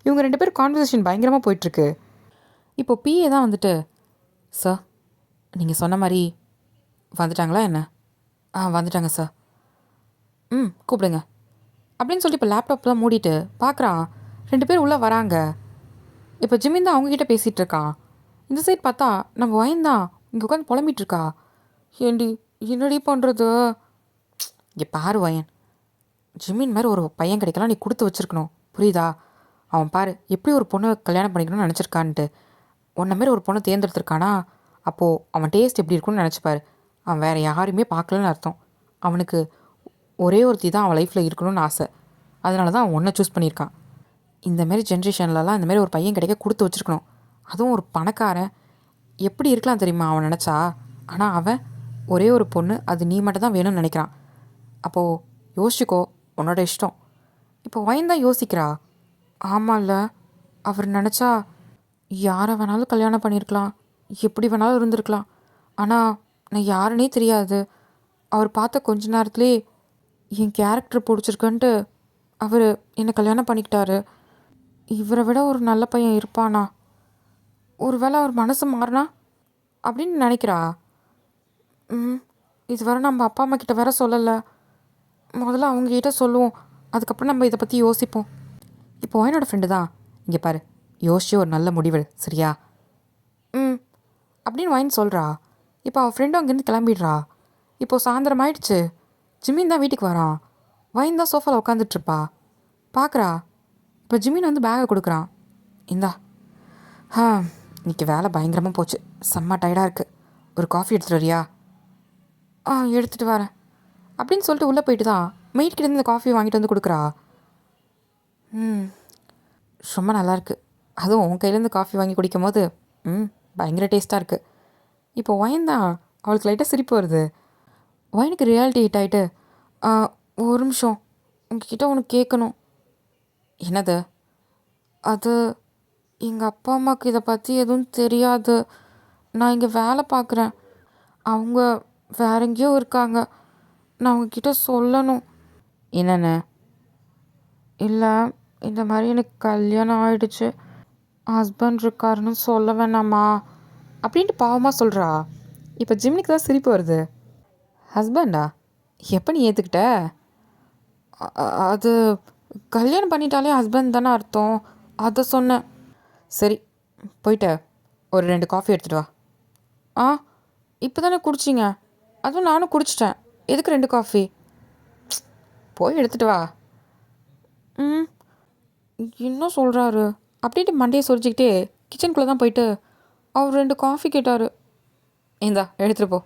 இவங்க 2 பேரும் கான்வர்சேஷன் பயங்கரமாக போயிட்டுருக்கு. இப்போது பிஏ தான் வந்துட்டு, சார் நீங்கள் சொன்ன மாதிரி வந்துட்டாங்களா என்ன? வந்துட்டாங்க சார். கூப்பிடுங்க அப்படின்னு சொல்லிட்டு இப்போ லேப்டாப்லாம் மூடிட்டு பார்க்குறான். 2 பேர் உள்ளே வராங்க. இப்போ ஜிம்மின் தான் அவங்கக்கிட்ட பேசிகிட்டு இருக்கான். இந்த சைட் பார்த்தா நம்ம வயன் தான் இங்கே உட்காந்து புலம்பிகிட்ருக்கா. ஏண்டி என்னடி பண்ணுறது? இங்கே பாரு வயன், ஜிம்மின் மாதிரி ஒரு பையன் கிடைக்கலாம் நீ கொடுத்து வச்சுருக்கணும், புரியுதா? அவன் பாரு எப்படி ஒரு பொண்ணை கல்யாணம் பண்ணிக்கணும்னு நினச்சிருக்கான்ட்டு. உன்ன மாரி ஒரு பொண்ணை தேர்ந்தெடுத்திருக்கானா, அப்போது அவன் டேஸ்ட் எப்படி இருக்குன்னு நினச்சிப்பாரு. அவன் வேறு யாருமே பார்க்கலன்னு அர்த்தம். அவனுக்கு ஒரே ஒருத்தி தான் அவன் லைஃப்பில் இருக்கணும்னு ஆசை. அதனால தான் அவன் ஒன்றை சூஸ் பண்ணியிருக்கான். இந்தமாரி ஜென்ரேஷன்லலாம் இந்தமாரி ஒரு பையன் கிடைக்க கொடுத்து வச்சுருக்கணும். அதுவும் ஒரு பணக்காரன் எப்படி இருக்கலாம் தெரியுமா அவன் நினச்சா? ஆனால் அவன் ஒரே ஒரு பொண்ணு, அது நீ மட்டும் தான் வேணும்னு நினைக்கிறான். அப்போது யோசிச்சுக்கோ, உன்னோட இஷ்டம். இப்போ வயன் தான் யோசிக்கிறா. ஆமாம்ல, அவர் நினச்சா யாரை வேணாலும் கல்யாணம் பண்ணியிருக்கலாம், எப்படி வேணாலும் இருந்திருக்கலாம். ஆனால் நான் யாருன்னே தெரியாது, அவர் பார்த்த கொஞ்ச நேரத்துலேயே என் கேரக்டர் பிடிச்சிருக்குன்ட்டு அவர் என்னை கல்யாணம் பண்ணிக்கிட்டாரு. இவரை விட ஒரு நல்ல பையன் இருப்பானா? ஒரு வேளை அவர் மனசு மாறினா அப்படின்னு நினைக்கிறா. இதுவரை நம்ம அப்பா அம்மா கிட்ட வேற சொல்லலை, முதல்ல அவங்ககிட்ட சொல்லுவோம், அதுக்கப்புறம் நம்ம இதை பற்றி யோசிப்போம். இப்போ என்னோடய ஃப்ரெண்டு தான், இங்கே பாரு யோசிச்சு ஒரு நல்ல முடிவு சரியா? அப்படின்னு வைன் சொல்கிறா. இப்போ அவள் ஃப்ரெண்டும் அங்கேருந்து கிளம்பிடுறா. இப்போது சாயந்தரம் ஆயிடுச்சு. ஜிம்மின் தான் வீட்டுக்கு வரான். வைன் தான் சோஃபாவில் உட்காந்துட்ருப்பா. பார்க்குறா. இப்போ ஜிம்மின் வந்து பேகை கொடுக்குறான். இந்தா ஆ இன்னைக்கு வேலை பயங்கரமாக போச்சு. செம்ம டயர்டாக இருக்குது. ஒரு காஃபி எடுத்துகிட்டு வரியா? எடுத்துகிட்டு வரேன் அப்படின்னு சொல்லிட்டு உள்ளே போயிட்டு தான் மெய்ட் கிட்ட இந்த காஃபி வாங்கிட்டு வந்து கொடுக்குறா. ம் ரொம்ப நல்லாயிருக்கு. அதுவும் உன் கையிலேருந்து காஃபி வாங்கி குடிக்கும் போது பயங்கர டேஸ்ட்டாக இருக்குது. இப்போ ஒயின் தான் அவளுக்கு லைட்டாக சிரிப்பு வருது. ஒயினுக்கு ரியாலிட்டி ஹிட் ஆகிட்டு, ஒரு நிமிஷம் உங்ககிட்ட ஒன்று கேட்கணும். என்னது? அது எங்கள் அப்பா அம்மாவுக்கு இதை பற்றி எதுவும் தெரியாது. நான் இங்கே வேலை பார்க்குறேன். அவங்க வேற எங்கேயோ இருக்காங்க. நான் உங்ககிட்ட சொல்லணும். என்னென்ன? இல்லை, இந்த மாதிரி எனக்கு கல்யாணம் ஆயிடுச்சு, ஹஸ்பண்ட் இருக்காருன்னு சொல்ல வேணாமா அப்படின்ட்டு பாவமாக சொல்கிறா. இப்போ ஜிம்னிக்கு தான் சிரிப்பு வருது. ஹஸ்பண்டா? எப்போ நீ ஏற்றுக்கிட்ட? அது கல்யாணம் பண்ணிட்டாலே ஹஸ்பண்ட் தானே அர்த்தம், அதை சொன்னேன். சரி, போயிட்டு ஒரு 2 காஃபி எடுத்துகிட்டு வா. இப்போ தானே குடிச்சிங்க. அதுவும் நானும் குடிச்சிட்டேன். எதுக்கு 2 காஃபி? போய் எடுத்துகிட்டு வா. என்ன சொல்கிறாரு அப்படின்ட்டு மண்டையை சொரிஞ்சிக்கிட்டே கிச்சனுக்குள்ளே தான் போயிட்டு அவர் 2 காஃபி கேட்டார். இந்தா எடுத்துகிட்டு போ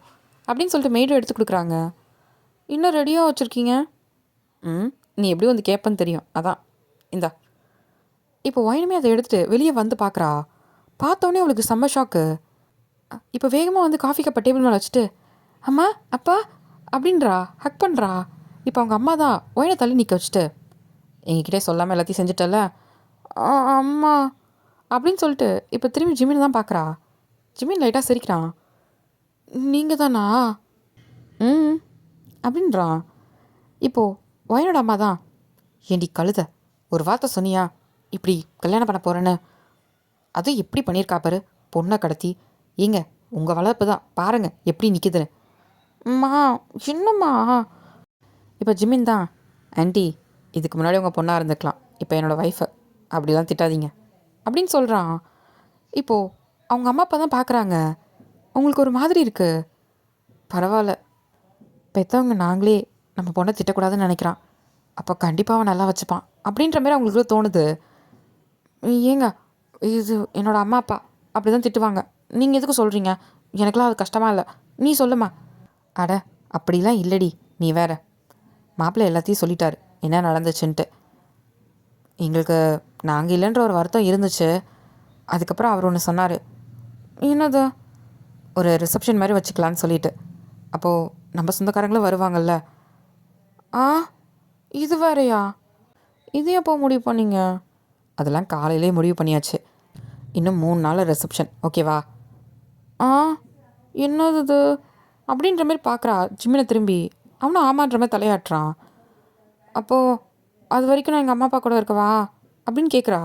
அப்படின்னு சொல்லிட்டு மெய்டும் எடுத்து கொடுக்குறாங்க. இன்னும் ரெடியாக வச்சுருக்கீங்க? நீ எப்படி வந்து கேட்பேன்னு தெரியும், அதான். இந்தா. இப்போ ஒயினுமே அதை எடுத்துகிட்டு வெளியே வந்து பார்க்குறா. பார்த்தோன்னே அவளுக்கு செம்ம ஷாக்கு. இப்போ வேகமாக வந்து காஃபி கப்பை டேபிள் மேலே வச்சுட்டு, அம்மா அப்பா அப்படின்றா, ஹக் பண்ணுறா. இப்போ அவங்க அம்மா தான் ஒயினை தள்ளி நிற்க வச்சுட்டு, எங்ககிட்டே சொல்லாமல் எல்லாத்தையும் செஞ்சுட்டல அம்மா அப்படின்னு சொல்லிட்டு இப்போ திரும்பி ஜிமின் தான் பார்க்குறா. ஜிமின் லைட்டாக சிரிக்கிறான். நீங்கள் தானா? அப்படின்றான். இப்போது ஒயினோட அம்மா தான், ஏண்டி கழுத, ஒரு வார்த்தை சொன்னியா இப்படி கல்யாணம் பண்ண போகிறேன்னு? அதுவும் எப்படி பண்ணியிருக்கா பாரு, பொண்ணை கடத்தி. ஏங்க உங்கள் வளர்ப்பு தான் பாருங்கள் எப்படி நிற்கிதுன்னு. அம்மா என்னம்மா? இப்போ ஜிமின் தான், ஆண்டி இதுக்கு முன்னாடி உங்கள் பொண்ணாக இருந்துக்கலாம், இப்போ என்னோடய ஒய்ஃபு, அப்படிலாம் திட்டாதீங்க அப்படின்னு சொல்கிறான். இப்போது அவங்க அம்மா அப்பா தான் பார்க்குறாங்க. அவங்களுக்கு ஒரு மாதிரி இருக்குது. பரவாயில்ல, பெற்றவங்க நாங்களே நம்ம பொண்ணை திட்டக்கூடாதுன்னு நினைக்கிறான், அப்போ கண்டிப்பாக அவன் நல்லா வச்சுப்பான் அப்படின்ற மாதிரி அவங்களுக்கு தோணுது. ஏங்க இது என்னோடய அம்மா அப்பா அப்படி தான் திட்டுவாங்க, நீங்கள் எதுக்கு சொல்கிறீங்க? எனக்கெலாம் அது கஷ்டமாக இல்லை, நீ சொல்லுமா. அட அப்படிலாம் இல்லடி, நீ வேற. மாப்பிள்ளை எல்லாத்தையும் சொல்லிட்டாரு என்ன நடந்துச்சுன்ட்டு. எங்களுக்கு நாங்கள் இல்லைன்ற ஒரு வருத்தம் இருந்துச்சு. அதுக்கப்புறம் அவர் ஒன்று சொன்னார். என்னது? ஒரு ரிசப்ஷன் மாதிரி வச்சுக்கலான்னு சொல்லிட்டு. அப்போது நம்ம சொந்தக்காரங்களும் வருவாங்கள்ல. இது வேறையா? இது எப்போ முடிவு பண்ணீங்க? அதெல்லாம் காலையிலே முடிவு பண்ணியாச்சு. இன்னும் 3 நாள் ரிசப்ஷன், ஓகேவா? என்னது இது அப்படின்ற மாதிரி பார்க்குறா. ஜிம்மினை திரும்பி அவனும் ஆமான்ற மாதிரி தலையாட்டுறான். அப்போது அது வரைக்கும் நான் எங்கள் அம்மா அப்பா கூட இருக்கவா அப்படின்னு கேட்குறா.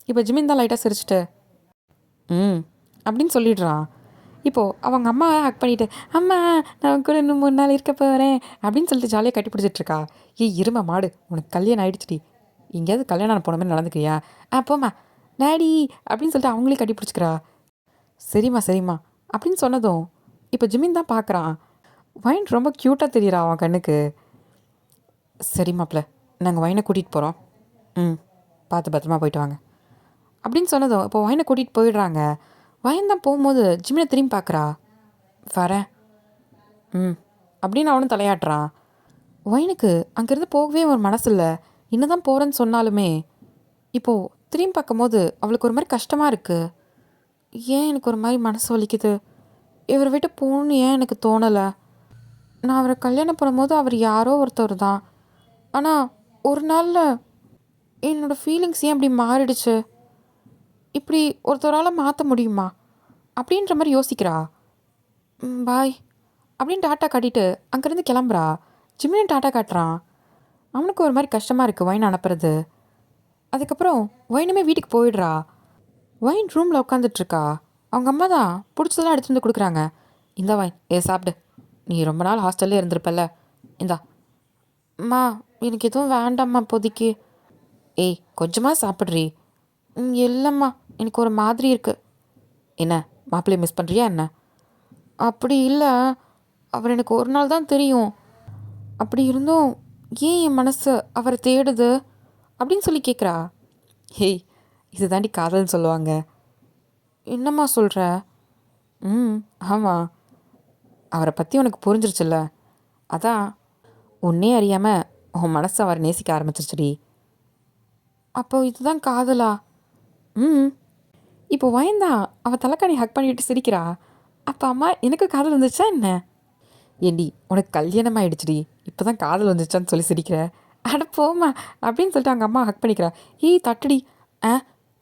இப்போ ஜிமின் தான் லைட்டாக சிரிச்சிட்டு அப்படின்னு சொல்லிடுறான். இப்போது அவங்க அம்மா ஹக் பண்ணிவிட்டு, அம்மா நான் கூட இன்னும் 3 நாள் இருக்க போகிறேன் அப்படின்னு சொல்லிட்டு ஜாலியாக கட்டி பிடிச்சிட்ருக்கா. இரும மாடு, உனக்கு கல்யாணம் ஆகிடுச்சிடி, எங்கேயாவது கல்யாணம் போன மாதிரி நடந்துக்கிறியா? போம்மா டேடி அப்படின்னு சொல்லிட்டு அவங்களே கட்டி பிடிச்சிக்கிறா. சரிம்மா சரிம்மா அப்படின்னு சொன்னதும் இப்போ ஜிமின் தான் பார்க்குறான். வைன் ரொம்ப க்யூட்டாக தெரியுறா அவன் கண்ணுக்கு. சரி மாப்பிள்ள, நாங்கள் வைனை கூட்டிகிட்டு போகிறோம். பார்த்து பத்திரமா போயிட்டு வாங்க அப்படின்னு சொன்னதும் இப்போ வைனை கூட்டிகிட்டு போயிடுறாங்க. வைன் தான் போகும்போது ஜிமினை திரும்பி பார்க்குறா. வரேன் அப்படின்னு அவனும் தலையாட்டுறான். வைனுக்கு அங்கேருந்து போகவே ஒரு மனசு இல்லை. இன்னும் தான் போகிறேன்னு சொன்னாலுமே இப்போது திரும்பி பார்க்கும்போது அவளுக்கு ஒரு மாதிரி கஷ்டமாக இருக்குது. ஏன் எனக்கு ஒரு மாதிரி மனசு வலிக்குது? இவரை விட்டு போகணுன்னு ஏன் எனக்கு தோணலை? நான் அவரை கல்யாணம் பண்ணும்போது அவர் யாரோ ஒருத்தர் தான். ஆனால் ஒரு நாளில் என்னோடய ஃபீலிங்ஸ் ஏன் அப்படி மாறிடுச்சு? இப்படி ஒருத்தரால் மாற்ற முடியுமா அப்படின்ற மாதிரி யோசிக்கிறா. பாய் அப்படின்னு டாட்டா காட்டிட்டு அங்கேருந்து கிளம்புறா. ஜிம்மியும் டாட்டா காட்டுறான். அவனுக்கு ஒரு மாதிரி கஷ்டமாக இருக்குது வைன் அனுப்புறது. அதுக்கப்புறம் வைனுமே வீட்டுக்கு போயிடுறா. வைன் ரூமில் உட்காந்துட்ருக்கா. அவங்க அம்மா தான் பிடிச்சதெல்லாம் எடுத்துகிட்டு வந்து கொடுக்குறாங்க. இந்த வைன் சாப்பிடு, நீ ரொம்ப நாள் ஹாஸ்டல்லே இருந்திருப்பல்ல, இந்தா. அம்மா எனக்கு எதுவும் வேண்டாம்மா இப்போதைக்கு. கொஞ்சமாக சாப்பிட்றி. இல்லைம்மா எனக்கு ஒரு மாதிரி இருக்குது. என்ன மாப்பிள்ளையை மிஸ் பண்ணுறியா என்ன? அப்படி இல்லை, அவர் எனக்கு ஒரு நாள் தான் தெரியும். அப்படி இருந்தும் ஏன் என் மனசு அவரை தேடுது அப்படின்னு சொல்லி கேட்குறா. இது தாண்டி காதல்னு சொல்லுவாங்க. என்னம்மா சொல்கிற? ம், ஆமாம். அவரை பற்றி உனக்கு புரிஞ்சிருச்சுல்ல, அதான் உன்னே அறியாமல் உன் மனசு அவரை நேசிக்க ஆரம்பிச்சிருச்சுடி. அப்போ இதுதான் காதலா? ம். இப்போ வயந்தான் அவள் தலைக்காணி ஹக் பண்ணிவிட்டு சிரிக்கிறா. அப்போ அம்மா எனக்கு காதல் வந்துச்சா என்ன? ஏண்டி உனக்கு கல்யாணம் ஆயிடுச்சுடி, இப்போ தான் காதல் வந்துச்சான்னு சொல்லி சிரிக்கிற? அட போம்மா அப்படின்னு சொல்லிட்டு அவங்க அம்மா ஹக் பண்ணிக்கிறா. ஏய் தட்டுடி. ஆ,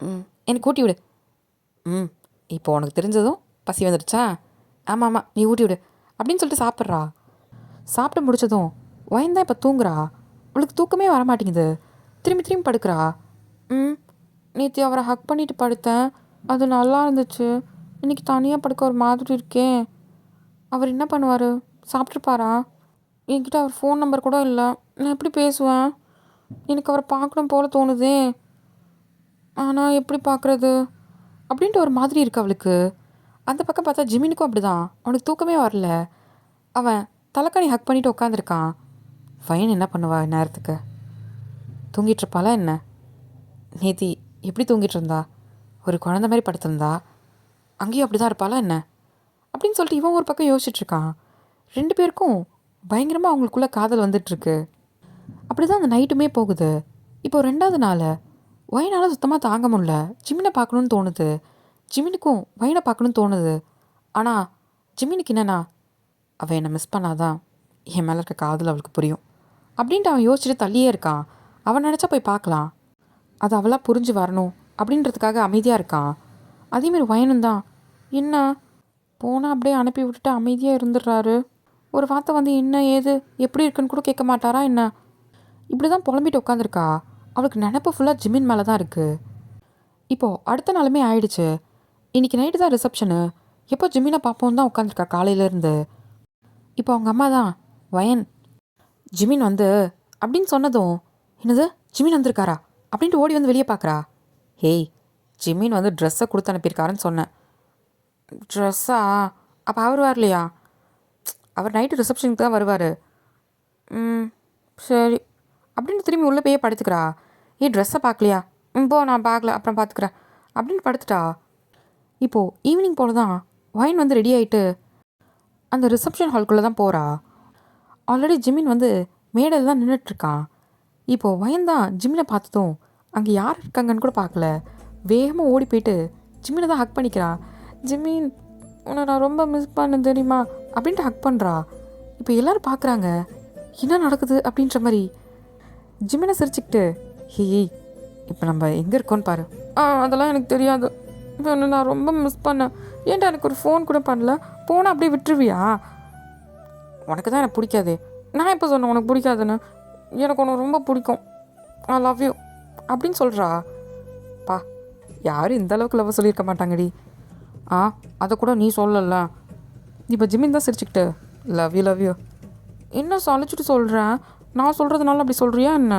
ம், எனக்கு ஊட்டி விடு. ம், இப்போ உனக்கு தெரிஞ்சதும் பசி வந்துடுச்சா? ஆமாம் ஆமாம், நீ ஊட்டி விடு அப்படின்னு சொல்லிட்டு சாப்பிட்றா. சாப்பிட்டு முடிச்சதும் வயந்தான் இப்போ தூங்குறா. அவளுக்கு தூக்கமே வரமாட்டேங்குது. திரும்பி திரும்பி படுக்கிறா. ம், நேற்று அவரை ஹக் பண்ணிட்டு படுத்தேன், அது நல்லா இருந்துச்சு. இன்னைக்கு தனியாக படுக்க ஒரு மாதிரி இருக்கே. அவர் என்ன பண்ணுவார்? சாப்பிட்ருப்பாரா? என்கிட்ட அவர் ஃபோன் நம்பர் கூட இல்லை. நான் எப்படி பேசுவேன்? எனக்கு அவரை பார்க்கணும் போல தோணுதே. ஆனால் எப்படி பார்க்குறது அப்படின்ட்டு ஒரு மாதிரி இருக்கு அவளுக்கு. அந்த பக்கம் பார்த்தா ஜிமினுக்கும் அப்படிதான். அவனுக்கு தூக்கமே வரல. அவன் தலைக்காணி ஹக் பண்ணிட்டு உட்காந்துருக்கான். ஃபைன் என்ன பண்ணுவா நேரத்துக்கு? தூங்கிட்டு இருப்பாளா என்ன? நேத்தி எப்படி தூங்கிட்டு இருந்தா? ஒரு குழந்த மாதிரி படுத்திருந்தா. அங்கேயும் அப்படி தான் இருப்பாளா என்ன அப்படின்னு சொல்லிட்டு இவன் ஒரு பக்கம் யோசிச்சுட்ருக்கான். ரெண்டு பேருக்கும் பயங்கரமாக அவங்களுக்குள்ள காதல் வந்துட்டுருக்கு. அப்படி தான் அந்த நைட்டுமே போகுது. இப்போ ரெண்டாவது நாள் வயனால் சுத்தமாக தாங்க முடியல. ஜிமினை பார்க்கணுன்னு தோணுது. ஜிமினுக்கும் வயனை பார்க்கணுன்னு தோணுது. ஆனால் ஜிமினுக்கு என்னென்னா, அவள் என்னை மிஸ் பண்ணாதான் என் மேலே இருக்க காதல் அவளுக்கு புரியும் அப்படின்ட்டு அவன் யோசிச்சுட்டு தள்ளியே இருக்கான். அவன் நினச்சா போய் பார்க்கலாம், அது அவளாக புரிஞ்சு வரணும் அப்படின்றதுக்காக அமைதியாக இருக்கான். அதேமாரி வயனும் தான் என்ன போனால் அப்படியே அனுப்பி விட்டுட்டு அமைதியாக இருந்துடுறாரு. ஒரு வார்த்தை வந்து என்ன ஏது எப்படி இருக்குன்னு கூட கேட்க மாட்டாரா என்ன? இப்படி தான் புலம்பிட்டு உட்காந்துருக்கா. அவளுக்கு நினப்பு ஃபுல்லாக ஜிமின் மேலே தான் இருக்குது. இப்போது அடுத்த நாளுமே ஆயிடுச்சு. இன்றைக்கி நைட்டு தான் ரிசப்ஷனு. எப்போ ஜிமினை பார்ப்போம் தான் உட்காந்துருக்கா காலையிலேருந்து. இப்போ அவங்க அம்மா தான் வயன் ஜிமின் வந்து அப்படின்னு சொன்னதும், என்னது ஜிமின் வந்திருக்காரா அப்படின்ட்டு ஓடி வந்து வெளியே பார்க்குறா. ஹேய், ஜிமின் வந்து ட்ரெஸ்ஸை கொடுத்து அனுப்பியிருக்காருன்னு சொன்னேன். ட்ரெஸ்ஸா? அப்போ அவர் வரலையா? அவர் நைட்டு ரிசப்ஷனுக்கு தான் வருவார். ம், சரி அப்படின்னு திரும்பி உள்ளே போய் படுத்துக்கிறா. ஏய், ட்ரெஸ்ஸை பார்க்கலையா? போ, நான் பார்க்கல, அப்புறம் பார்த்துக்கிறேன் அப்படின்னு படுத்துட்டா. இப்போது ஈவினிங் போல தான் வைன் வந்து ரெடி ஆகிட்டு அந்த ரிசப்ஷன் ஹால்குள்ளே தான் போகிறா. ஆல்ரெடி ஜிமின் வந்து மேடையில் தான் நின்றுட்டுருக்கான். இப்போது வயன் தான் ஜிமினை பார்த்ததும் அங்கே யார் இருக்காங்கன்னு கூட பார்க்கல. வேகமாக ஓடி போயிட்டு ஜிமினை தான் ஹக் பண்ணிக்கிறா. ஜிமின், உன்னை நான் ரொம்ப மிஸ் பண்ணேன் தெரியுமா அப்படின்ட்டு ஹக் பண்ணுறா. இப்போ எல்லோரும் பார்க்குறாங்க என்ன நடக்குது அப்படின்ற மாதிரி. ஜிமினை சிரிச்சுக்கிட்டு, ஹேய், இப்போ நம்ம எங்கே இருக்கோன்னு பாரு. அதெல்லாம் எனக்கு தெரியாது, இப்போ நான் ரொம்ப மிஸ் பண்ணேன். ஏன்டா எனக்கு ஒரு ஃபோன் கூட பண்ணல? போனால் அப்படியே விட்டுருவியா? உனக்கு தான் எனக்கு பிடிக்காதே. நான் எப்போ சொன்னேன் உனக்கு பிடிக்காதுன்னு? எனக்கு உனக்கு ரொம்ப பிடிக்கும். ஐ லவ் யூ அப்படின்னு சொல்கிறா. பா, யாரும் இந்த அளவுக்கு லவ் சொல்லியிருக்க மாட்டாங்கடி. அதை கூட நீ சொல்லல. இப்போ ஜிமின் தான் சிரிச்சுக்கிட்டு, லவ் யூ லவ் யூ. என்ன சளிச்சுட்டு சொல்கிறேன்? நான் சொல்கிறதுனால அப்படி சொல்கிறியா என்ன?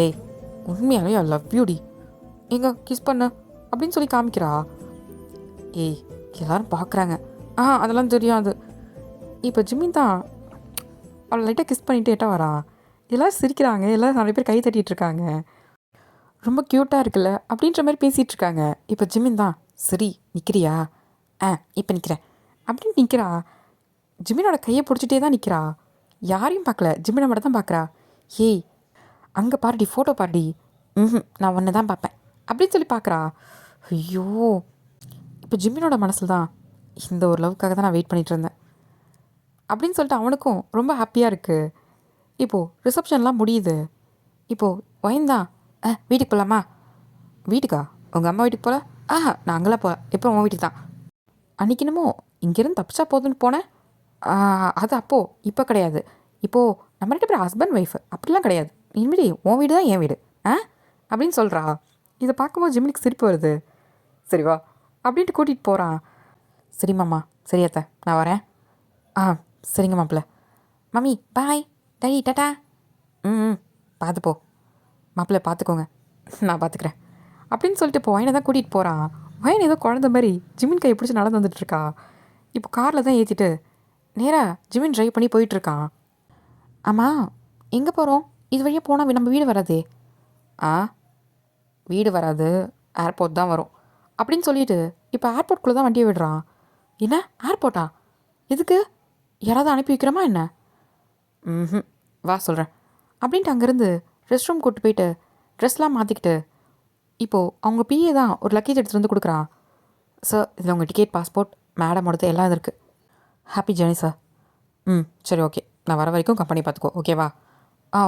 ஏய், உண்மையாலே ஐ லவ் யூடி. எங்க கிஸ் பண்ண அப்படின்னு சொல்லி காமிக்கிறா. ஏய், எல்லோரும் பார்க்குறாங்க. அதெல்லாம் தெரியாது. இப்போ ஜிமின் தான் அவளை லைட்டாக கிஸ் பண்ணிவிட்டு ஏட்டா வரா. எல்லோரும் சிரிக்கிறாங்க, எல்லோரும் நிறைய பேர் கை தட்டிகிட்ருக்காங்க. ரொம்ப க்யூட்டாக இருக்குல்ல அப்படின்ற மாதிரி பேசிகிட்ருக்காங்க. இப்போ ஜிமின் தான், சரி நிற்கிறியா? இப்போ நிற்கிறேன் அப்படின்னு நிற்கிறா. ஜிமினோட கையை பிடிச்சிட்டே தான் நிற்கிறா. யாரையும் பார்க்கல, ஜிமினை மட்டும் தான் பார்க்குறா. ஏய், அங்கே பாருடி, ஃபோட்டோ பாருடி. நான் ஒன்று தான் பார்ப்பேன் அப்படின்னு சொல்லி பார்க்குறா. ஐயோ, இப்போ ஜிமினோட மனசில் தான், இந்த ஒரு லவ்க்காக தான் நான் வெயிட் பண்ணிகிட்டு இருந்தேன் அப்படின்னு சொல்லிட்டு அவனுக்கும் ரொம்ப ஹாப்பியாக இருக்குது. இப்போது ரிசப்ஷன்லாம் முடியுது. இப்போது வயந்தான், வீட்டுக்கு போகலாமா? வீட்டுக்கா? உங்கள் அம்மா வீட்டுக்கு போகல? நான் அங்கெல்லாம் போகல. எப்போ உன் வீட்டுக்கு தான். அன்றைக்கி என்னமோ இங்கேருந்து தப்பிச்சா போதுன்னு போனேன். அது அப்போது, இப்போ கிடையாது. இப்போது நம்ம ரெண்டு பேர் ஹஸ்பண்ட் ஒய்ஃபு, அப்படிலாம் கிடையாது. இனிமேல் உன் வீடு தான் என் வீடு அப்படின்னு சொல்கிறா. இதை பார்க்கும்போது ஜிமினுக்கு சிரிப்பு வருது. சரி வா அப்படின்ட்டு கூட்டிகிட்டு போகிறான். சரி மாமா, சரி அத்தை, நான் வரேன். சரிங்க மாப்பிள்ள. Mummy bye, daddy tata. பார்த்து போ மாப்பிள்ளை, பார்த்துக்கோங்க, நான் பார்த்துக்கிறேன் அப்படின்னு சொல்லிட்டு இப்போ வயனை தான் கூட்டிகிட்டு போகிறான். வயன் ஏதோ குழந்த மாதிரி ஜிமின் கையை பிடிச்சி நடந்து வந்துட்டுருக்கா. இப்போ காரில் தான் ஏற்றிட்டு நேராக ஜிமின் ட்ரைவ் பண்ணி போயிட்டுருக்கான். ஆமாம், எங்கே போகிறோம்? இது வழியாக போனால் நம்ம வீடு வராதே. வீடு வராது, ஏர்போர்ட் தான் வரும் அப்படின்னு சொல்லிட்டு இப்போ ஏர்போர்ட்குள்ளே தான் வண்டியை விடுறான். என்ன ஏர்போர்ட்டா? எதுக்கு? யாராவது அனுப்பி வைக்கிறோமா என்ன? ம், வா சொல்கிறேன் அப்படின்ட்டு அங்கேருந்து ரெஸ்ட் ரூம் கூப்பிட்டு போயிட்டு ட்ரெஸ்லாம் மாற்றிக்கிட்டு இப்போது அவங்க பிஏ தான் ஒரு லக்கேஜ் எடுத்துகிட்டு வந்து கொடுக்குறான். சார் இதில் உங்கள் டிக்கெட், பாஸ்போர்ட், மேடமோடது எல்லாம் இது இருக்குது. Happy journey sir. சரி ஓகே, நான் வர வரைக்கும் கம்பெனி பார்த்துக்கோ, ஓகேவா?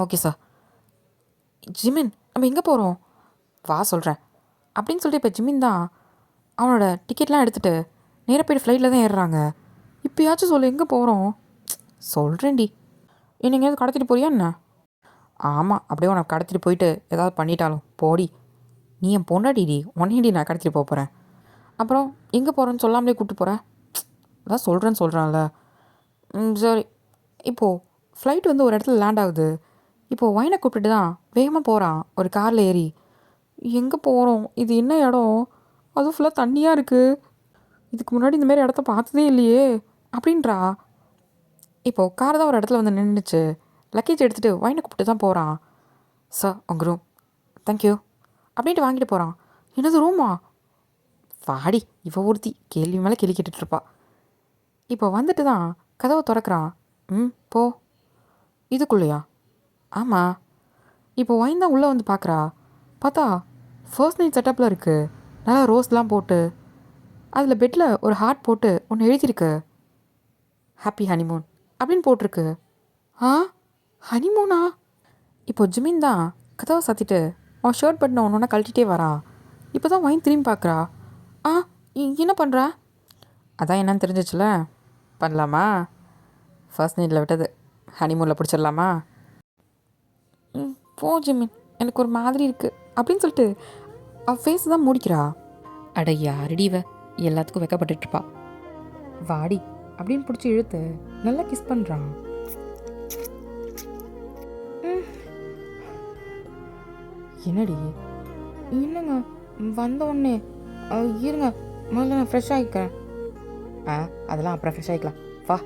Okay sir. ஜிமின் நம்ம எங்கே போகிறோம்? வா சொல்கிறேன் அப்படின்னு சொல்லிட்டு இப்போ ஜிமின் தான் அவனோட டிக்கெட்லாம் எடுத்துகிட்டு நேராக போய்ட்டு ஃப்ளைட்டில் தான் ஏறுறாங்க. இப்போயாச்சும் சொல்லு எங்கே போகிறோம்? சொல்கிறேன்டி. என்ன எங்கேயாவது கடத்திட்டு போறியா என்ன? ஆமாம், அப்படியே உனக்கு கடத்திட்டு போயிட்டு ஏதாவது பண்ணிட்டாலும் போடி. நீ என் பொண்டாடிடி, உன்னையடி நான் கடத்திட்டு போக போகிறேன். அப்புறம் எங்கே போகிறேன்னு சொல்லாமலே கூப்பிட்டு போகிறேன். அதான் சொல்கிறேன்ல. சரி. இப்போது ஃப்ளைட் வந்து ஒரு இடத்துல லேண்ட் ஆகுது. இப்போது வைனை கூப்பிட்டுட்டு தான் வேகமாக போகிறான் ஒரு காரில் ஏறி. எங்கே போகிறோம்? இது என்ன இடம்? அதுவும் ஃபுல்லாக தண்ணியாக இருக்குது. இதுக்கு முன்னாடி இந்தமாரி இடத்த பார்த்ததே இல்லையே அப்படின்றா. இப்போது கார் தான் ஒரு இடத்துல வந்து நின்றுச்சு. லக்கேஜ் எடுத்துகிட்டு வைனை கூப்பிட்டு தான் போகிறான். சார் உங்கள் ரூம். தேங்க்யூ அப்படின்ட்டு வாங்கிட்டு போகிறான். என்னது ரூமா? வாடி, இவ ஒருத்தி கேள்வி மேலே கேள்வி கேட்டுட்ருப்பா. இப்போ வந்துட்டு தான் கதவை திறக்கிறான். போ. இதுக்குள்ளையா? ஆமாம். இப்போ வைன் தான் உள்ளே வந்து பார்க்குறா. பார்த்தா ஃபர்ஸ்ட் நைட் செட்டப்பில் இருக்குது. நல்லா ரோஸ்லாம் போட்டு அதில் பெட்டில் ஒரு ஹார்ட் போட்டு ஒன்று எழுதியிருக்கு. ஹாப்பி ஹனிமூன் அப்படின்னு போட்டிருக்கு. ஹனிமூனா? இப்போ ஜிமின் தான் கதவை சாத்திட்டு அவன் ஷர்ட் பட்டனை ஒன்று ஒன்றா கழட்டிகிட்டே வரா. இப்போ தான் வைன் திரும்பி பார்க்குறா. என்ன பண்ணுறா? அதான் என்னன்னு தெரிஞ்சிச்சுல, பண்ணலாமா? ஃபர்ஸ்ட் நைட்டில் விட்டது ஹனிமூனில் பிடிச்சிடலாமா? போ ஜிமின், எனக்கு ஒரு மாதிரி இருக்குது அப்படின்னு சொல்லிட்டு அவள் ஃபேஸ் தான் மூடிக்கிறா. அட யாரடி இவ, எல்லாத்துக்கும் வெக்கப்பட்டுருப்பா. வாடி அப்படின்னு பிடிச்சி இழுத்து நல்லா கிஸ் பண்ணுறான். என்னடி? இல்லைங்க, வந்த உடனே இருங்க, முதல்ல நான் ஃப்ரெஷ் ஆகிக்கிறேன். அதெல்லாம் அப்புறம் ஃப்ரெஷ் ஆகிக்கலாம், வா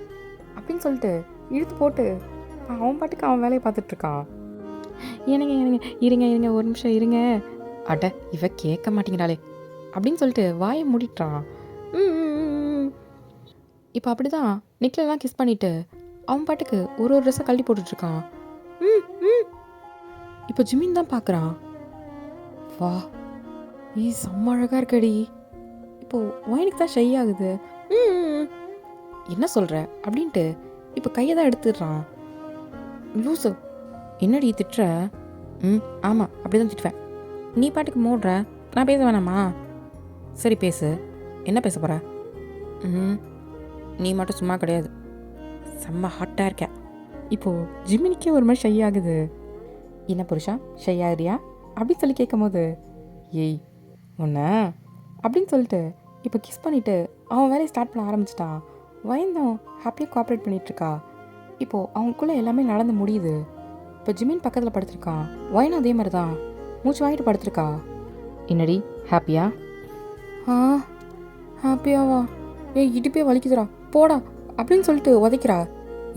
அப்படின்னு சொல்லிட்டு இழுத்து போட்டு அவன் பாட்டுக்கு அவன் வேலையை பார்த்துட்ருக்கான். இருங்க ஒரு நிமிஷம் இருங்க. அட இவ கேட்க மாட்டேங்கிறாளே அப்படின்னு சொல்லிட்டு வாயை மூடிட்டான். இப்போ அப்படி தான் நிக்கிலெலாம் கிஸ் பண்ணிவிட்டு அவன் பாட்டுக்கு ஒரு ட்ரெஸ்ஸை கழட்டி போட்டுட்ருக்கான். இப்போ ஜிமின் தான் பார்க்குறான். வா, செம்ம அழகாக இருக்கடி. இப்போது ஒயினுக்கு தான் ஷை ஆகுது. என்ன சொல்கிற அப்படின்ட்டு இப்போ கையை தான் எடுத்துடுறான். லூசு, என்னடி திட்டுற? ஆமாம் அப்படி தான் திட்டுவேன். நீ பாட்டுக்கு மூடுற, நான் பேச வேணாமா? சரி பேசு, என்ன பேச போகிற? நீ மட்டும் சும்மா கிடையாது, செம்ம ஹாட்டாக இருக்க. இப்போது ஜிமினிக்கே ஒரு மாதிரி ஷை ஆகுது. என்ன புருஷா ஷை ஆகுறியா அப்படின்னு சொல்லி கேட்கும் போது, ஏய் உன்ன அப்படின்னு சொல்லிட்டு இப்போ கிஸ் பண்ணிவிட்டு அவன் வேலையை ஸ்டார்ட் பண்ண ஆரம்பிச்சிட்டான். வயந்தும் ஹாப்பியாக கோஆப்ரேட் பண்ணிகிட்ருக்கா. இப்போது அவங்களுக்குள்ளே எல்லாமே நடந்து முடியுது. இப்போ ஜிமின் பக்கத்தில் படுத்திருக்கான். வயனும் அதே மாதிரி தான் மூச்சு வாங்கிட்டு படுத்திருக்கா. என்னடி ஹாப்பியா? ஹாப்பியாவா? ஏய் இடுப்பே வலிக்குதுடா, போடா அப்படின்னு சொல்லிட்டு உதைக்கிறா.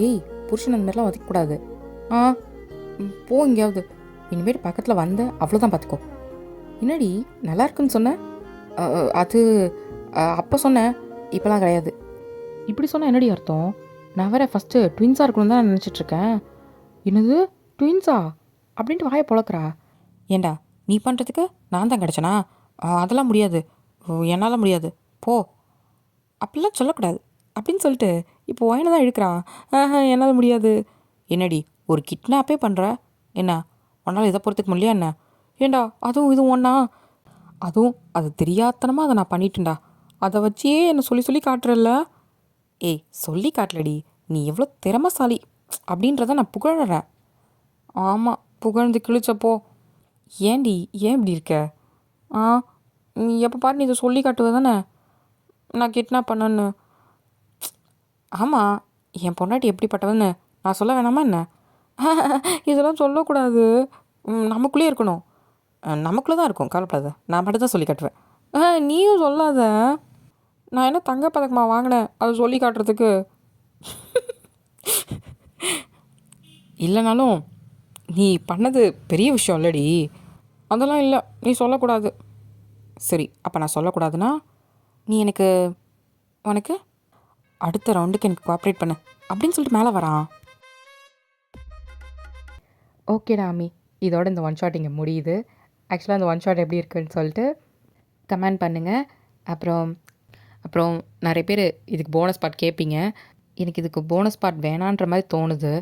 ஏய் புருஷன் அந்த மாதிரிலாம் உதைக்கக்கூடாது. போ எங்கேயாவது, இனிமேல் பக்கத்தில் வந்த அவ்வளோதான் பார்த்துக்கோ. என்னடி நல்லா இருக்குன்னு சொன்ன? அது அப்போ சொன்னேன், இப்போலாம் கிடையாது. இப்படி சொன்னால் என்னடி அர்த்தம்? நான் வேற ஃபஸ்ட்டு ட்வின்ஸாக இருக்கணும்னு தான் நினச்சிட்ருக்கேன். என்னது ட்வின்ஸா அப்படின்ட்டு வாயை பொழக்கிறா. ஏண்டா நீ பண்ணுறதுக்கு நான் தான் கிடச்சனா? அதெல்லாம் முடியாது, என்னால் முடியாது, போ அப்படிலாம் சொல்லக்கூடாது அப்படின்னு சொல்லிட்டு இப்போ ஒயனை தான் இழுக்கிறா. என்னால் முடியாது. என்னடி ஒரு கிட்னாப்பே பண்ணுற, என்ன உன்னால் இதை போகிறதுக்கு முடியலையா என்ன? ஏண்டா அதுவும் இதுவும் ஒன்றா? அதுவும் அது தெரியாதனமாக அதை நான் பண்ணிட்டேன்டா, அதை வச்சே என்னை சொல்லி காட்டுறல்ல. ஏய் சொல்லி காட்டலடி, நீ எவ்வளோ திறமைசாலி அப்படின்றத நான் புகழறேன். ஆமாம் புகழ்ந்து கிழிச்சப்போ. ஏண்டி ஏன் இப்படி இருக்க? எப்போ பாரு நீ இதை சொல்லி காட்டுவ தானே நான் கிட்னாப் பண்ணேன்னு. ஆமாம், என் பொண்டாட்டி எப்படிப்பட்டவன்னு நான் சொல்ல வேணாமா என்ன? இதெல்லாம் சொல்லக்கூடாது, நமக்குள்ளே இருக்கணும். நமக்குள்ளே தான் இருக்கும், கவலைப்படாத, நான் மட்டும் தான் சொல்லி காட்டுவேன். நீயும் சொல்லாத. நான் என்ன தங்கப்பதக்கமாக வாங்கினேன் அதை சொல்லி காட்டுறதுக்கு? இல்லைனாலும் நீ பண்ணது பெரிய விஷயம் இல்லடி. அதெல்லாம் இல்லை, நீ சொல்லக்கூடாது. சரி அப்போ நான் சொல்லக்கூடாதுன்னா நீ எனக்கு உனக்கு அடுத்த ரவுண்டுக்கு எனக்கு கோஆப்ரேட் பண்ணு அப்படின்னு சொல்லிட்டு மேலே வரான். ஓகேடா அம்மி, இதோட இந்த ஒன் ஷாட் இங்கே முடியுது. ஆக்சுவலாக அந்த ஒன் ஷாட் எப்படி இருக்குன்னு சொல்லிட்டு கமெண்ட் பண்ணுங்கள். அப்புறம் அப்புறம் நிறைய பேர் இதுக்கு போனஸ் பார்ட் கேட்பீங்க. எனக்கு இதுக்கு போனஸ் பார்ட் வேணான்ற மாதிரி தோணுது.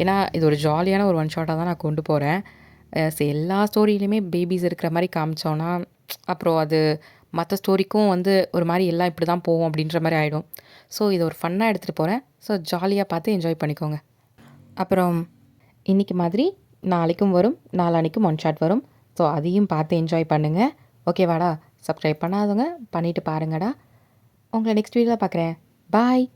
ஏன்னா இது ஒரு ஜாலியான ஒரு ஒன் ஷாட்டாக தான் நான் கொண்டு போகிறேன். எல்லா ஸ்டோரியிலையுமே பேபிஸ் இருக்கிற மாதிரி காமிச்சோன்னா அப்புறம் அது மற்ற ஸ்டோரிக்கும் வந்து ஒரு மாதிரி எல்லாம் இப்படி தான் போகும் அப்படின்ற மாதிரி ஆகிடும். ஸோ இதை ஒரு ஃபன்னாக எடுத்துகிட்டு போகிறேன். ஸோ ஜாலியாக பார்த்து என்ஜாய் பண்ணிக்கோங்க. அப்புறம் இன்றைக்கி மாதிரி நாளைக்கும் வரும், நாளான்னைக்கும் ஒன் ஷாட் வரும். ஸோ அதையும் பார்த்து என்ஜாய் பண்ணுங்கள். ஓகேவாடா? சப்ஸ்கிரைப் பண்ணாதவங்க பண்ணிவிட்டு பாருங்கடா. உங்களை நெக்ஸ்ட் வீடியோவில் பார்க்குறேன். பாய்.